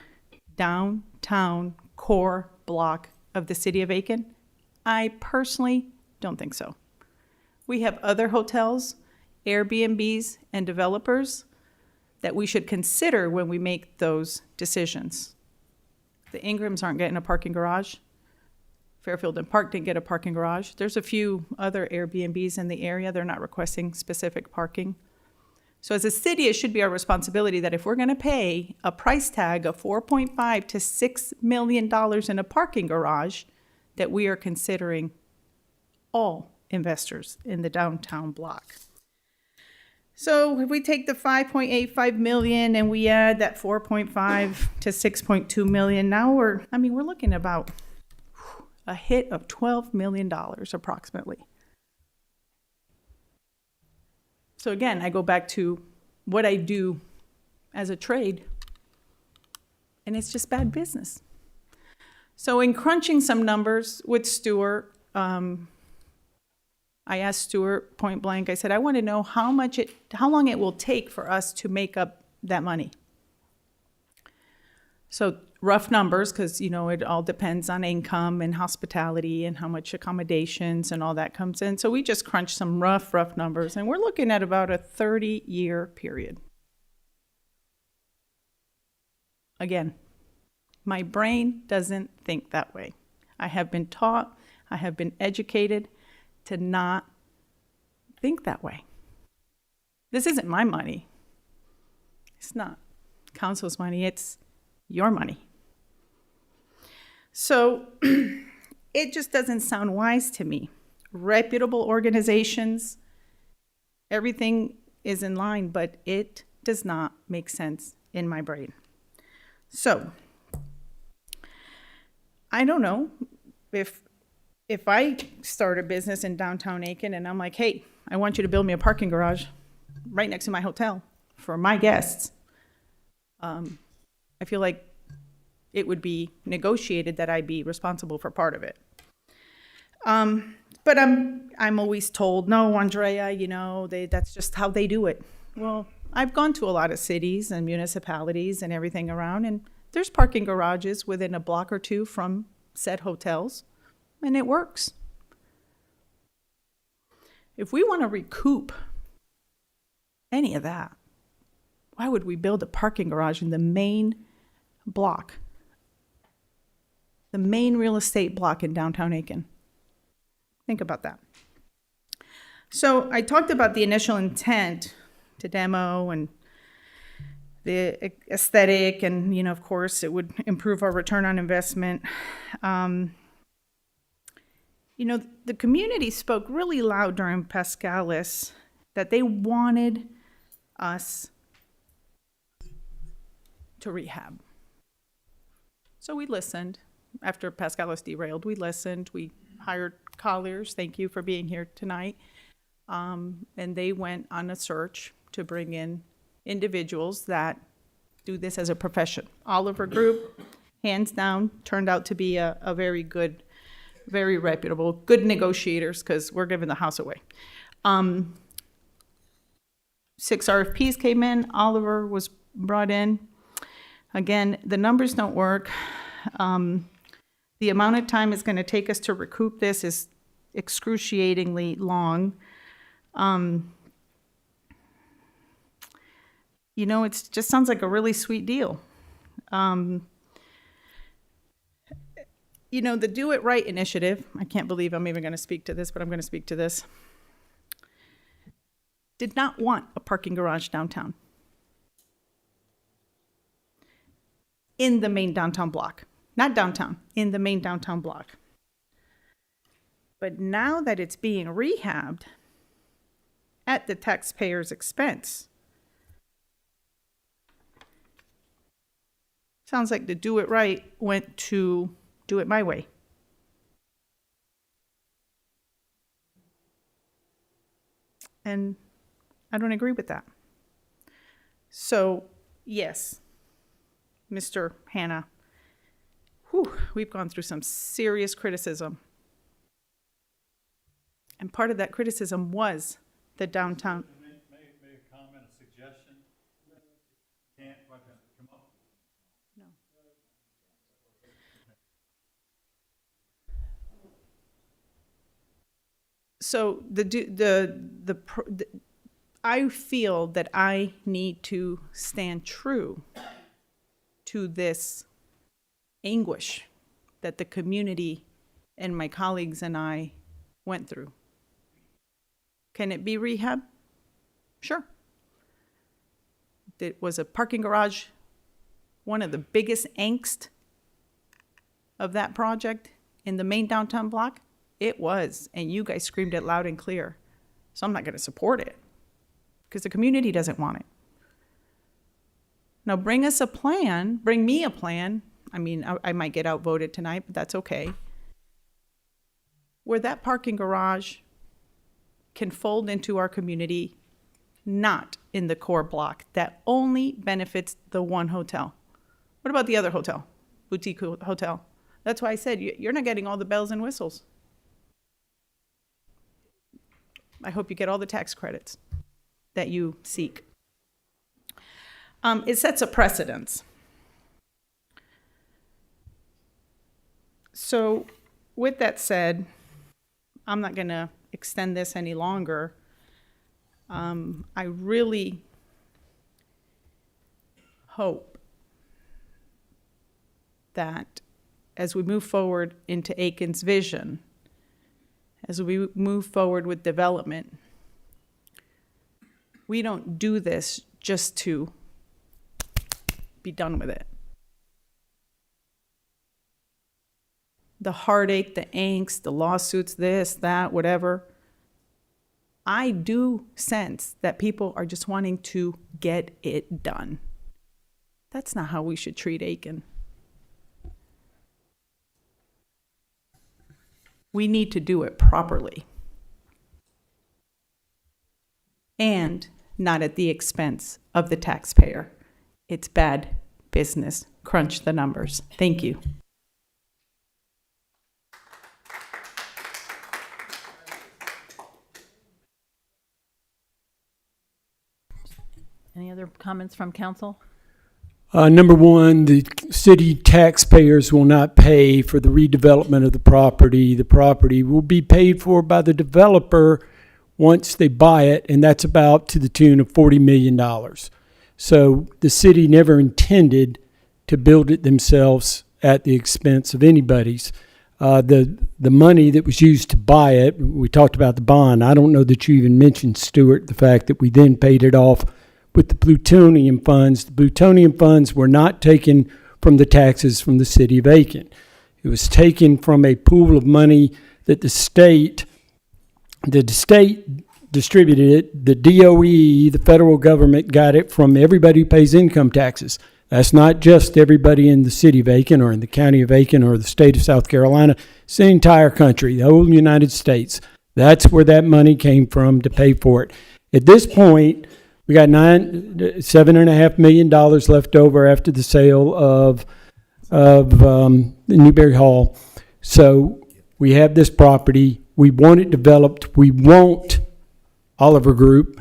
downtown core block of the city of Aiken? I personally don't think so. We have other hotels, Airbnbs, and developers that we should consider when we make those decisions. The Ingrams aren't getting a parking garage. Fairfield and Park didn't get a parking garage. There's a few other Airbnbs in the area. They're not requesting specific parking. So as a city, it should be our responsibility that if we're going to pay a price tag of $4.5 to $6 million in a parking garage, that we are considering all investors in the downtown block. So if we take the 5.85 million and we add that 4.5 to 6.2 million, now we're looking about a hit of $12 million approximately. So again, I go back to what I do as a trade, and it's just bad business. So in crunching some numbers with Stuart, I asked Stuart point blank, I said, I want to know how long it will take for us to make up that money. So rough numbers, because it all depends on income and hospitality and how much accommodations and all that comes in. So we just crunched some rough numbers, and we're looking at about a 30-year period. Again, my brain doesn't think that way. I have been taught, I have been educated to not think that way. This isn't my money. It's not council's money, it's your money. So it just doesn't sound wise to me. Reputable organizations, everything is in line, but it does not make sense in my brain. So I don't know if I start a business in downtown Aiken and I'm like, hey, I want you to build me a parking garage right next to my hotel for my guests, I feel like it would be negotiated that I be responsible for part of it. But I'm always told, no, Andrea, that's just how they do it. Well, I've gone to a lot of cities and municipalities and everything around, and there's parking garages within a block or two from said hotels, and it works. If we want to recoup any of that, why would we build a parking garage in the main block, the main real estate block in downtown Aiken? Think about that. So I talked about the initial intent to demo and the aesthetic, and of course, it would improve our return on investment. The community spoke really loud during Pascalis that they wanted us to rehab. So we listened. After Pascalis derailed, we listened. We hired Colliers. Thank you for being here tonight. And they went on a search to bring in individuals that do this as a profession. Oliver Group, hands down, turned out to be a very good, very reputable, good negotiators, because we're giving the house away. 6 RFPs came in. Oliver was brought in. Again, the numbers don't work. The amount of time it's going to take us to recoup this is excruciatingly long. It just sounds like a really sweet deal. The Do It Right initiative, I can't believe I'm even going to speak to this, but I'm going to speak to this, did not want a parking garage downtown in the main downtown block. Not downtown, in the main downtown block. But now that it's being rehabbed at the taxpayer's expense, sounds like the Do It Right went to do it my way. And I don't agree with that. So, yes, Mr. Hanna, we've gone through some serious criticism. And part of that criticism was the downtown. May I comment, a suggestion? So I feel that I need to stand true to this anguish that the community and my colleagues and I went through. Can it be rehab? Sure. Was a parking garage one of the biggest angst of that project in the main downtown block? It was, and you guys screamed it loud and clear. So I'm not going to support it because the community doesn't want it. Now bring me a plan. I mean, I might get outvoted tonight, but that's okay. Where that parking garage can fold into our community, not in the core block. That only benefits the one hotel. What about the other hotel, boutique hotel? That's why I said you're not getting all the bells and whistles. I hope you get all the tax credits that you seek. It sets a precedence. So with that said, I'm not going to extend this any longer. I really hope that as we move forward into Aiken's vision, as we move forward with development, we don't do this just to be done with it. The heartache, the angst, the lawsuits, this, that, whatever. I do sense that people are just wanting to get it done. That's not how we should treat Aiken. We need to do it properly. And not at the expense of the taxpayer. It's bad business. Crunch the numbers. Thank you. Any other comments from council? Number one, the city taxpayers will not pay for the redevelopment of the property. The property will be paid for by the developer once they buy it, and that's about to the tune of $40 million. So the city never intended to build it themselves at the expense of anybody's. The money that was used to buy it, we talked about the bond. I don't know that you even mentioned, Stuart, the fact that we then paid it off with the plutonium funds. The plutonium funds were not taken from the taxes from the city of Aiken. It was taken from a pool of money that the state distributed it. The DOE, the federal government, got it from everybody who pays income taxes. That's not just everybody in the city of Aiken or in the county of Aiken or the state of South Carolina. It's the entire country, the whole United States. That's where that money came from to pay for it. At this point, we got $7.5 million left over after the sale of Newberry Hall. So we have this property. We want it developed. We want Oliver Group,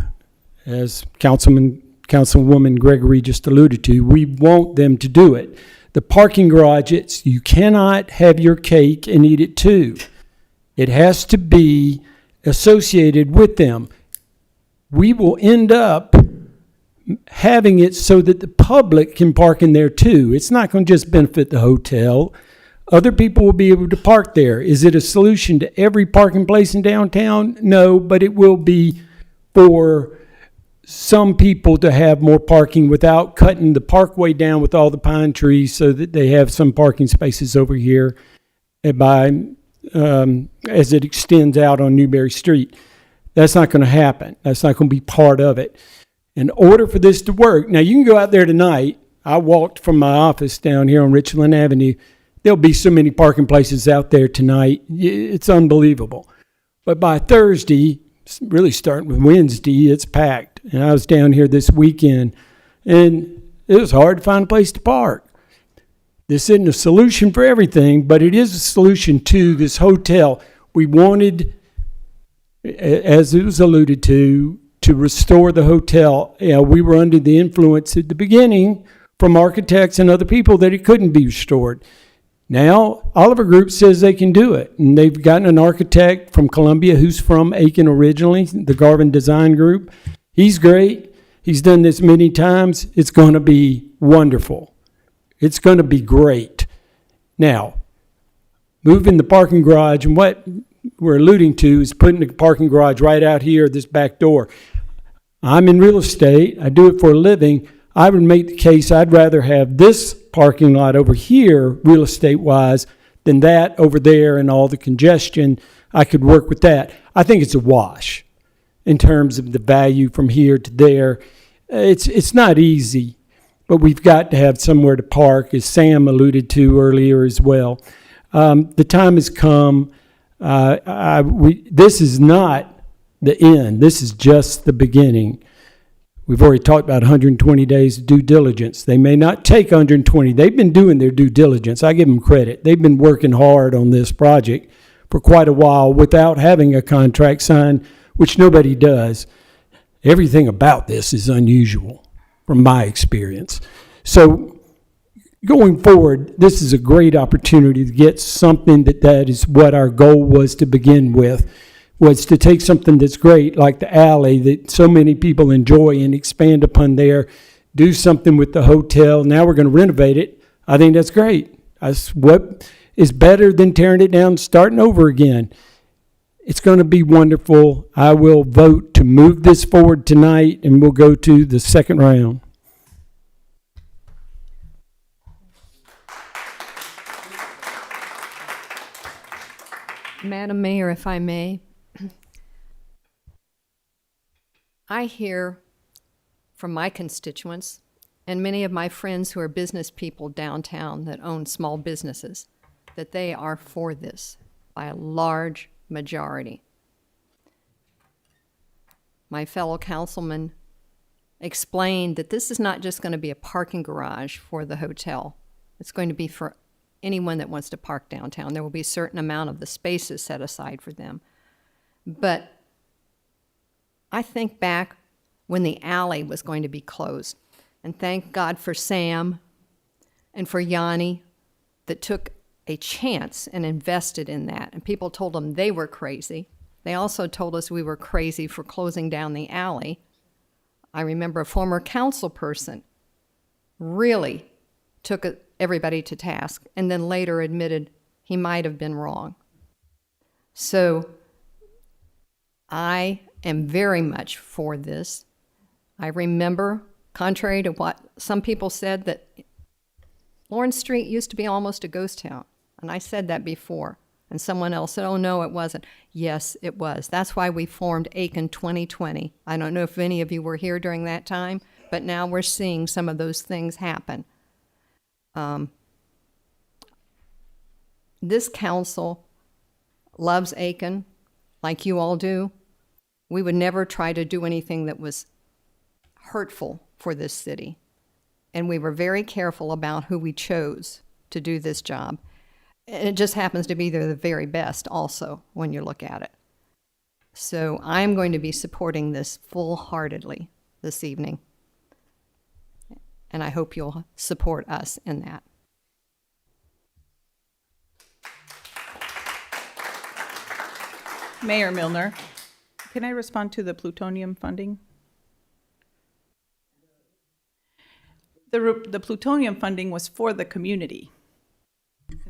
as Councilwoman Gregory just alluded to, we want them to do it. The parking garages, you cannot have your cake and eat it too. It has to be associated with them. We will end up having it so that the public can park in there too. It's not going to just benefit the hotel. Other people will be able to park there. Is it a solution to every parking place in downtown? No, but it will be for some people to have more parking without cutting the parkway down with all the pine trees so that they have some parking spaces over here as it extends out on Newberry Street. That's not going to happen. That's not going to be part of it. In order for this to work, now you can go out there tonight. I walked from my office down here on Richland Avenue. There'll be so many parking places out there tonight. It's unbelievable. But by Thursday, really starting with Wednesday, it's packed. And I was down here this weekend, and it was hard to find a place to park. This isn't a solution for everything, but it is a solution to this hotel. We wanted, as it was alluded to restore the hotel. We were under the influence at the beginning from architects and other people that it couldn't be restored. Now, Oliver Group says they can do it, and they've gotten an architect from Columbia who's from Aiken originally, the Garvin Design Group. He's great. He's done this many times. It's going to be wonderful. It's going to be great. Now, moving the parking garage, and what we're alluding to is putting the parking garage right out here, this back door. I'm in real estate. I do it for a living. I would make the case I'd rather have this parking lot over here, real estate-wise, than that over there and all the congestion. I could work with that. I think it's a wash in terms of the value from here to there. It's not easy, but we've got to have somewhere to park, as Sam alluded to earlier as well. The time has come. This is not the end. This is just the beginning. We've already talked about 120 days of due diligence. They may not take 120. They've been doing their due diligence. I give them credit. They've been working hard on this project for quite a while without having a contract signed, which nobody does. Everything about this is unusual from my experience. So going forward, this is a great opportunity to get something that is what our goal was to begin with, was to take something that's great, like the alley that so many people enjoy, and expand upon there, do something with the hotel. Now we're going to renovate it. I think that's great. That's what is better than tearing it down, starting over again. It's going to be wonderful. I will vote to move this forward tonight, and we'll go to the second round. Madam Mayor, if I may, I hear from my constituents and many of my friends who are business people downtown that own small businesses that they are for this by a large majority. My fellow councilman explained that this is not just going to be a parking garage for the hotel. It's going to be for anyone that wants to park downtown. There will be a certain amount of the spaces set aside for them. But I think back when the alley was going to be closed, and thank God for Sam and for Yanni that took a chance and invested in that. And people told them they were crazy. They also told us we were crazy for closing down the alley. I remember a former council person really took everybody to task and then later admitted he might have been wrong. So I am very much for this. I remember, contrary to what some people said, that Lawrence Street used to be almost a ghost town. And I said that before. And someone else said, oh, no, it wasn't. Yes, it was. That's why we formed Aiken 2020. I don't know if any of you were here during that time, but now we're seeing some of those things happen. This council loves Aiken like you all do. We would never try to do anything that was hurtful for this city. And we were very careful about who we chose to do this job. And it just happens to be they're the very best also when you look at it. So I'm going to be supporting this full-heartedly this evening. And I hope you'll support us in that. Mayor Milner, can I respond to the plutonium funding? The plutonium funding was for the community.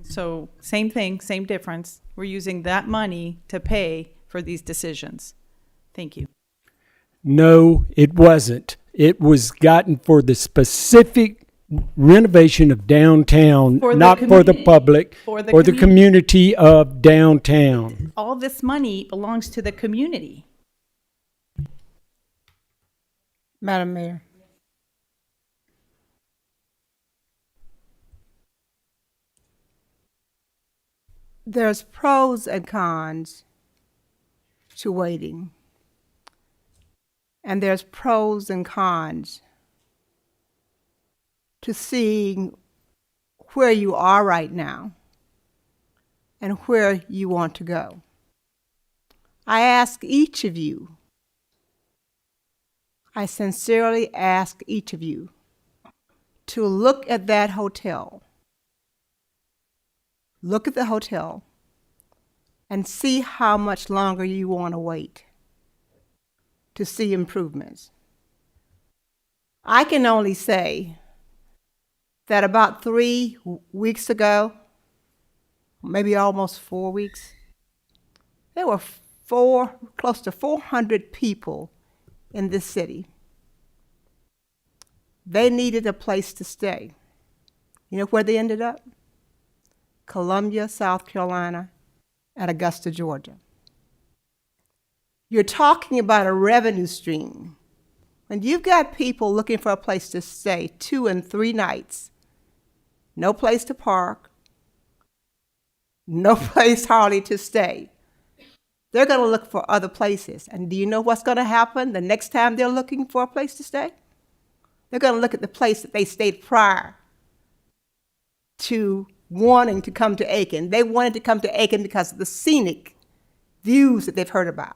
So same thing, same difference. We're using that money to pay for these decisions. Thank you. No, it wasn't. It was gotten for the specific renovation of downtown, not for the public, for the community of downtown. All this money belongs to the community. Madam Mayor. There's pros and cons to waiting. And there's pros and cons to seeing where you are right now and where you want to go. I ask each of you, I sincerely ask each of you to look at that hotel look at the hotel, and see how much longer you want to wait to see improvements. I can only say that about 3 weeks ago, maybe almost 4 weeks, there were close to 400 people in this city. They needed a place to stay. You know where they ended up? Columbia, South Carolina, and Augusta, Georgia. You're talking about a revenue stream. When you've got people looking for a place to stay 2 and 3 nights, no place to park, no place hardly to stay, they're going to look for other places. And do you know what's going to happen the next time they're looking for a place to stay? They're going to look at the place that they stayed prior to wanting to come to Aiken. They wanted to come to Aiken because of the scenic views that they've heard about.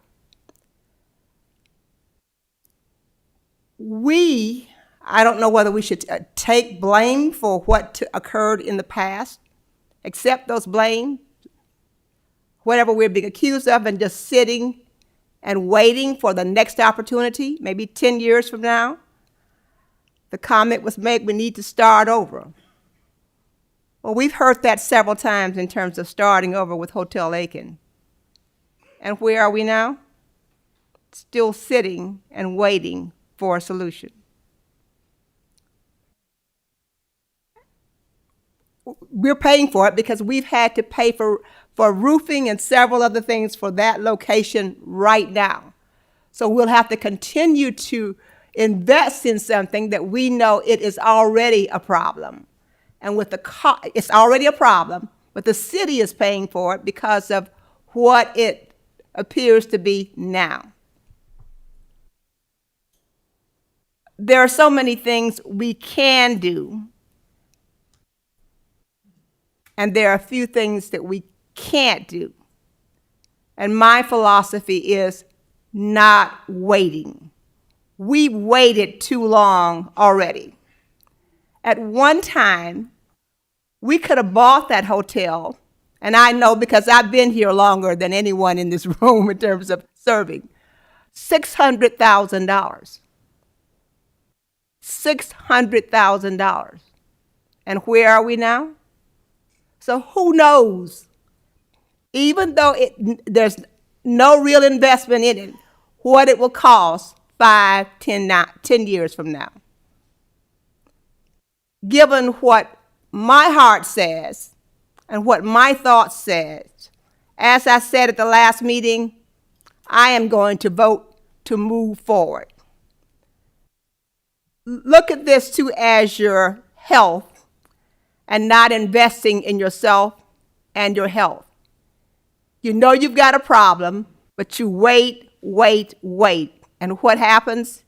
I don't know whether we should take blame for what occurred in the past, accept those blame, whatever we're being accused of, and just sitting and waiting for the next opportunity, maybe 10 years from now. The comment was made, we need to start over. Well, we've heard that several times in terms of starting over with Hotel Aiken. And where are we now? Still sitting and waiting for a solution. We're paying for it because we've had to pay for roofing and several other things for that location right now. So we'll have to continue to invest in something that we know it is already a problem. And with it's already a problem, but the city is paying for it because of what it appears to be now. There are so many things we can do, and there are a few things that we can't do. And my philosophy is not waiting. We waited too long already. At one time, we could have bought that hotel, and I know because I've been here longer than anyone in this room in terms of serving, $600,000. $600,000. And where are we now? So who knows? Even though there's no real investment in it, what it will cost 5, 10 years from now. Given what my heart says and what my thoughts says, as I said at the last meeting, I am going to vote to move forward. Look at this too as your health and not investing in yourself and your health. You know you've got a problem, but you wait. And what happens?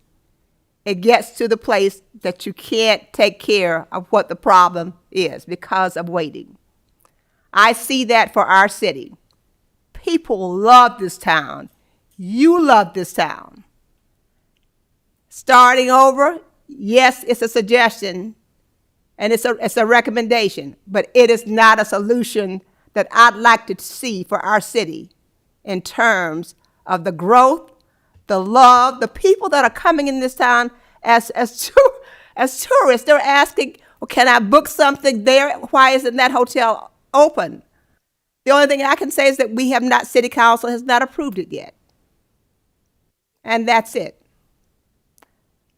It gets to the place that you can't take care of what the problem is because of waiting. I see that for our city. People love this town. You love this town. Starting over, yes, it's a suggestion and it's a recommendation, but it is not a solution that I'd like to see for our city in terms of the growth, the love, the people that are coming in this town as tourists. They're asking, well, can I book something there? Why isn't that hotel open? The only thing I can say is that City Council has not approved it yet. And that's it.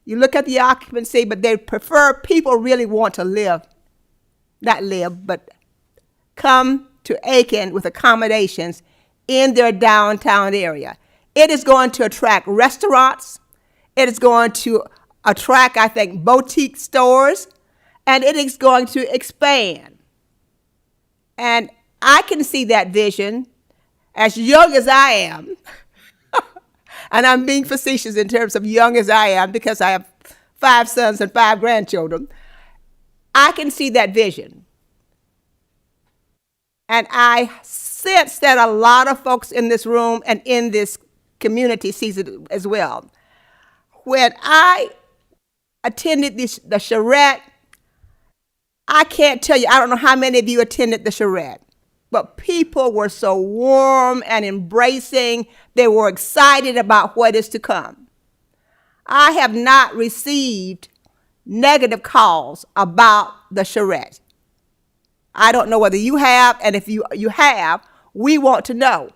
You look at the occupancy, but they prefer, people really want to but come to Aiken with accommodations in their downtown area. It is going to attract restaurants. It is going to attract, I think, boutique stores, and it is going to expand. And I can see that vision as young as I am. And I'm being facetious in terms of young as I am because I have 5 sons and 5 grandchildren. I can see that vision. And I sense that a lot of folks in this room and in this community sees it as well. When I attended the charrette, I can't tell you, I don't know how many of you attended the charrette. but people were so warm and embracing. They were excited about what is to come. I have not received negative calls about the charrette. I don't know whether you have, and if you have, we want to know.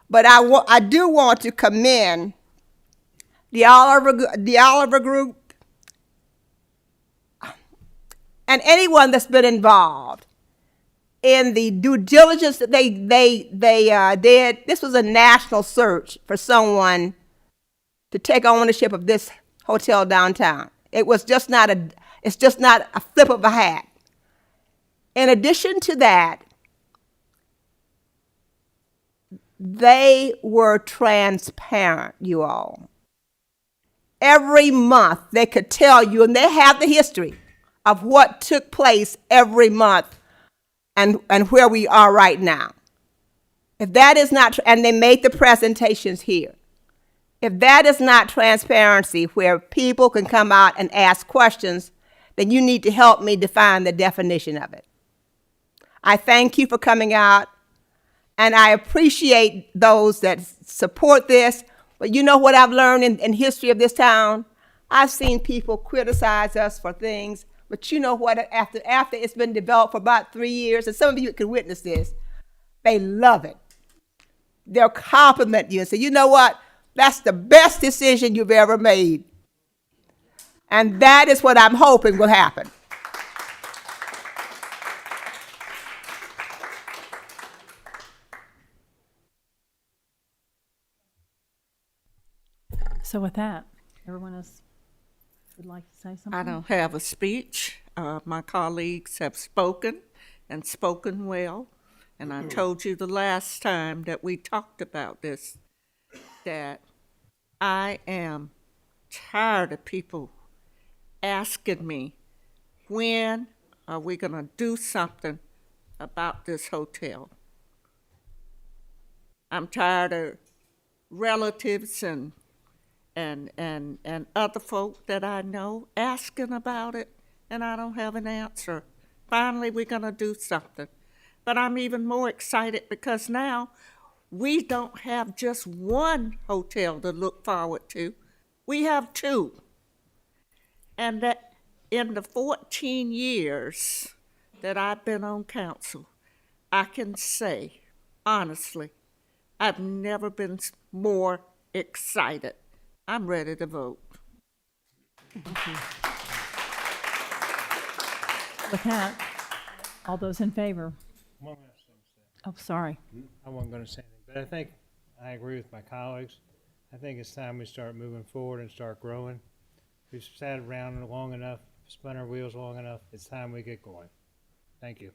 But I do want to commend the Oliver Group and anyone that's been involved in the due diligence that they did. This was a national search for someone to take ownership of this hotel downtown. It's just not a flip of a hat. In addition to that, they were transparent, you all. Every month they could tell you, and they have the history of what took place every month and where we are right now. If that is not, and they made the presentations here. If that is not transparency where people can come out and ask questions, then you need to help me define the definition of it. I thank you for coming out, and I appreciate those that support this. But you know what I've learned in history of this town? I've seen people criticize us for things, but you know what? After it's been developed for about 3 years, and some of you can witness this, they love it. They'll compliment you and say, you know what? That's the best decision you've ever made. And that is what I'm hoping will happen. So with that, everyone else would like to say something? I don't have a speech. My colleagues have spoken and spoken well. And I told you the last time that we talked about this, that I am tired of people asking me, when are we going to do something about this hotel? I'm tired of relatives and other folk that I know asking about it, and I don't have an answer. Finally, we're going to do something. But I'm even more excited because now we don't have just one hotel to look forward to. We have two. And that in the 14 years that I've been on council, I can say, honestly, I've never been more excited. I'm ready to vote. With that, all those in favor? One last thing to say. Oh, sorry. I wasn't going to say anything, but I think I agree with my colleagues. I think it's time we start moving forward and start growing. We've sat around long enough, spun our wheels long enough. It's time we get going. Thank you.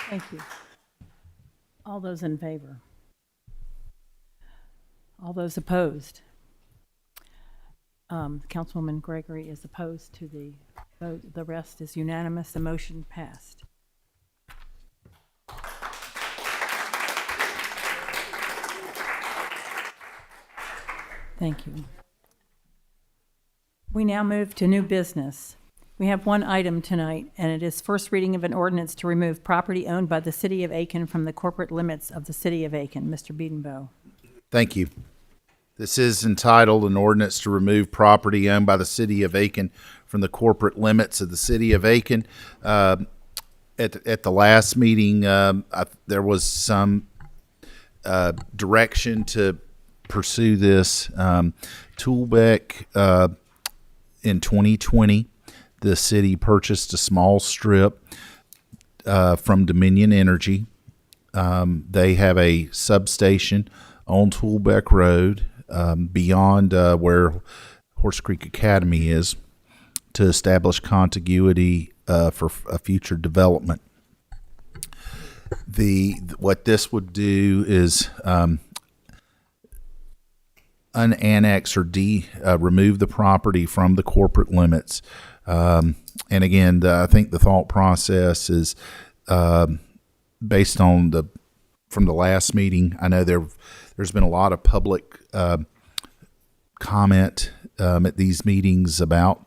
Thank you. All those in favor? All those opposed? Councilwoman Gregory is opposed to the vote. The rest is unanimous. The motion passed. Thank you. We now move to new business. We have one item tonight, and it is first reading of an ordinance to remove property owned by the City of Aiken from the corporate limits of the City of Aiken. Mr. Biedenbow. Thank you. This is entitled An Ordinance to Remove Property Owned by the City of Aiken from the Corporate Limits of the City of Aiken. At the last meeting, there was some direction to pursue this. Toolbeck, in 2020, the city purchased a small strip from Dominion Energy. They have a substation on Toolbeck Road beyond where Horse Creek Academy is to establish contiguity for a future development. What this would do is unannex or remove the property from the corporate limits. And again, I think the thought process is based on from the last meeting. I know there's been a lot of public comment at these meetings about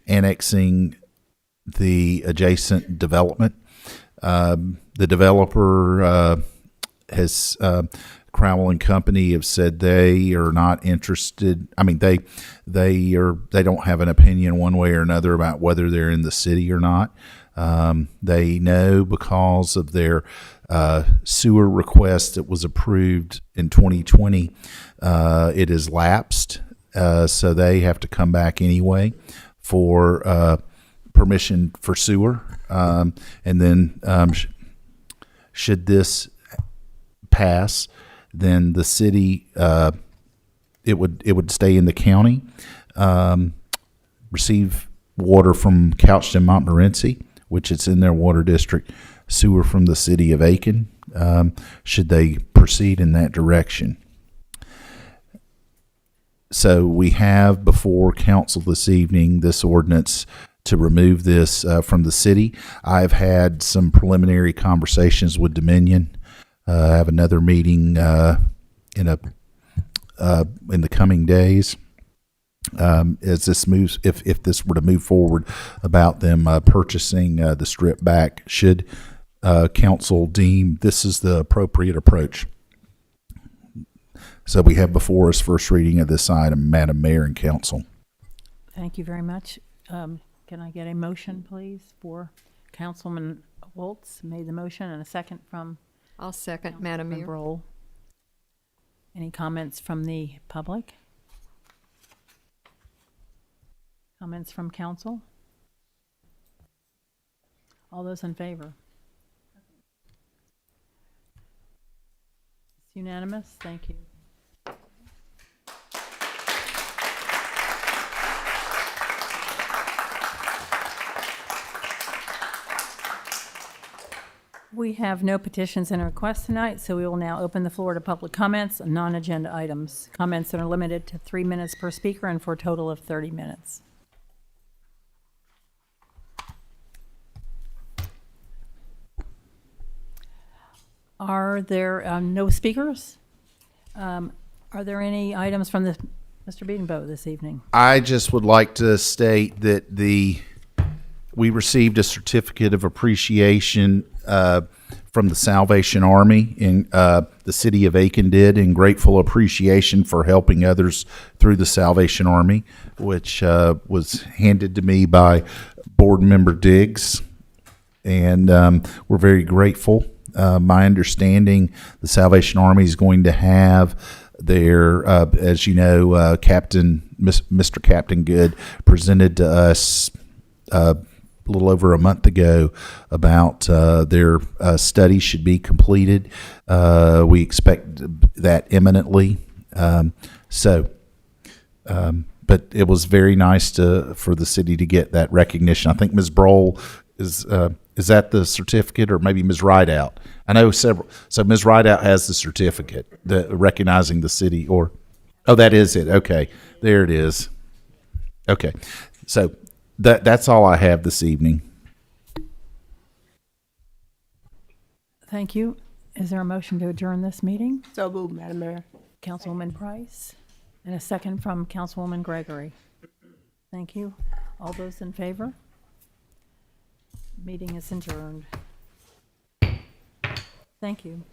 annexing the adjacent development. The developer has Crowell and Company have said they are not interested. I mean, they don't have an opinion one way or another about whether they're in the city or not. They know because of their sewer request that was approved in 2020, it has lapsed, so they have to come back anyway for permission for sewer, and then should this pass, then the city it would stay in the county, receive water from Couchton Montmorency, which is in their water district, sewer from the city of Aiken, should they proceed in that direction. So we have before council this evening this ordinance to remove this from the city. I've had some preliminary conversations with Dominion. I have another meeting in the coming days. As this moves, if this were to move forward, about them purchasing the strip back, should council deem this is the appropriate approach. So we have before us first reading of this item, Madam Mayor and Council. Thank you very much. Can I get a motion, please, for Councilman Waltz made the motion, and a second from I'll second, Madam Mayor. Broll. Any comments from the public? Comments from council? All those in favor? It's unanimous. Thank you. We have no petitions and requests tonight, so we will now open the floor to public comments on non-agenda items. Comments that are limited to 3 minutes per speaker and for a total of 30 minutes. Are there no speakers? Are there any items from Mr. Beedenbow this evening? I just would like to state that we received a certificate of appreciation from the Salvation Army in the city of Aiken did, in grateful appreciation for helping others through the Salvation Army, which was handed to me by Board Member Diggs, and we're very grateful. My understanding, the Salvation Army is going to have their, as you know, Mr. Captain Good presented to us a little over a month ago about their study should be completed. We expect that imminently. But it was very nice for the city to get that recognition. I think Ms. Broll is that the certificate, or maybe Ms. Rideout? I know several. So Ms. Rideout has the certificate recognizing the city, or, oh, that is it. Okay, there it is. Okay, so that's all I have this evening. Thank you. Is there a motion to adjourn this meeting? So moved, Madam Mayor. Councilwoman Price, and a second from Councilwoman Gregory. Thank you. All those in favor? Meeting is adjourned. Thank you.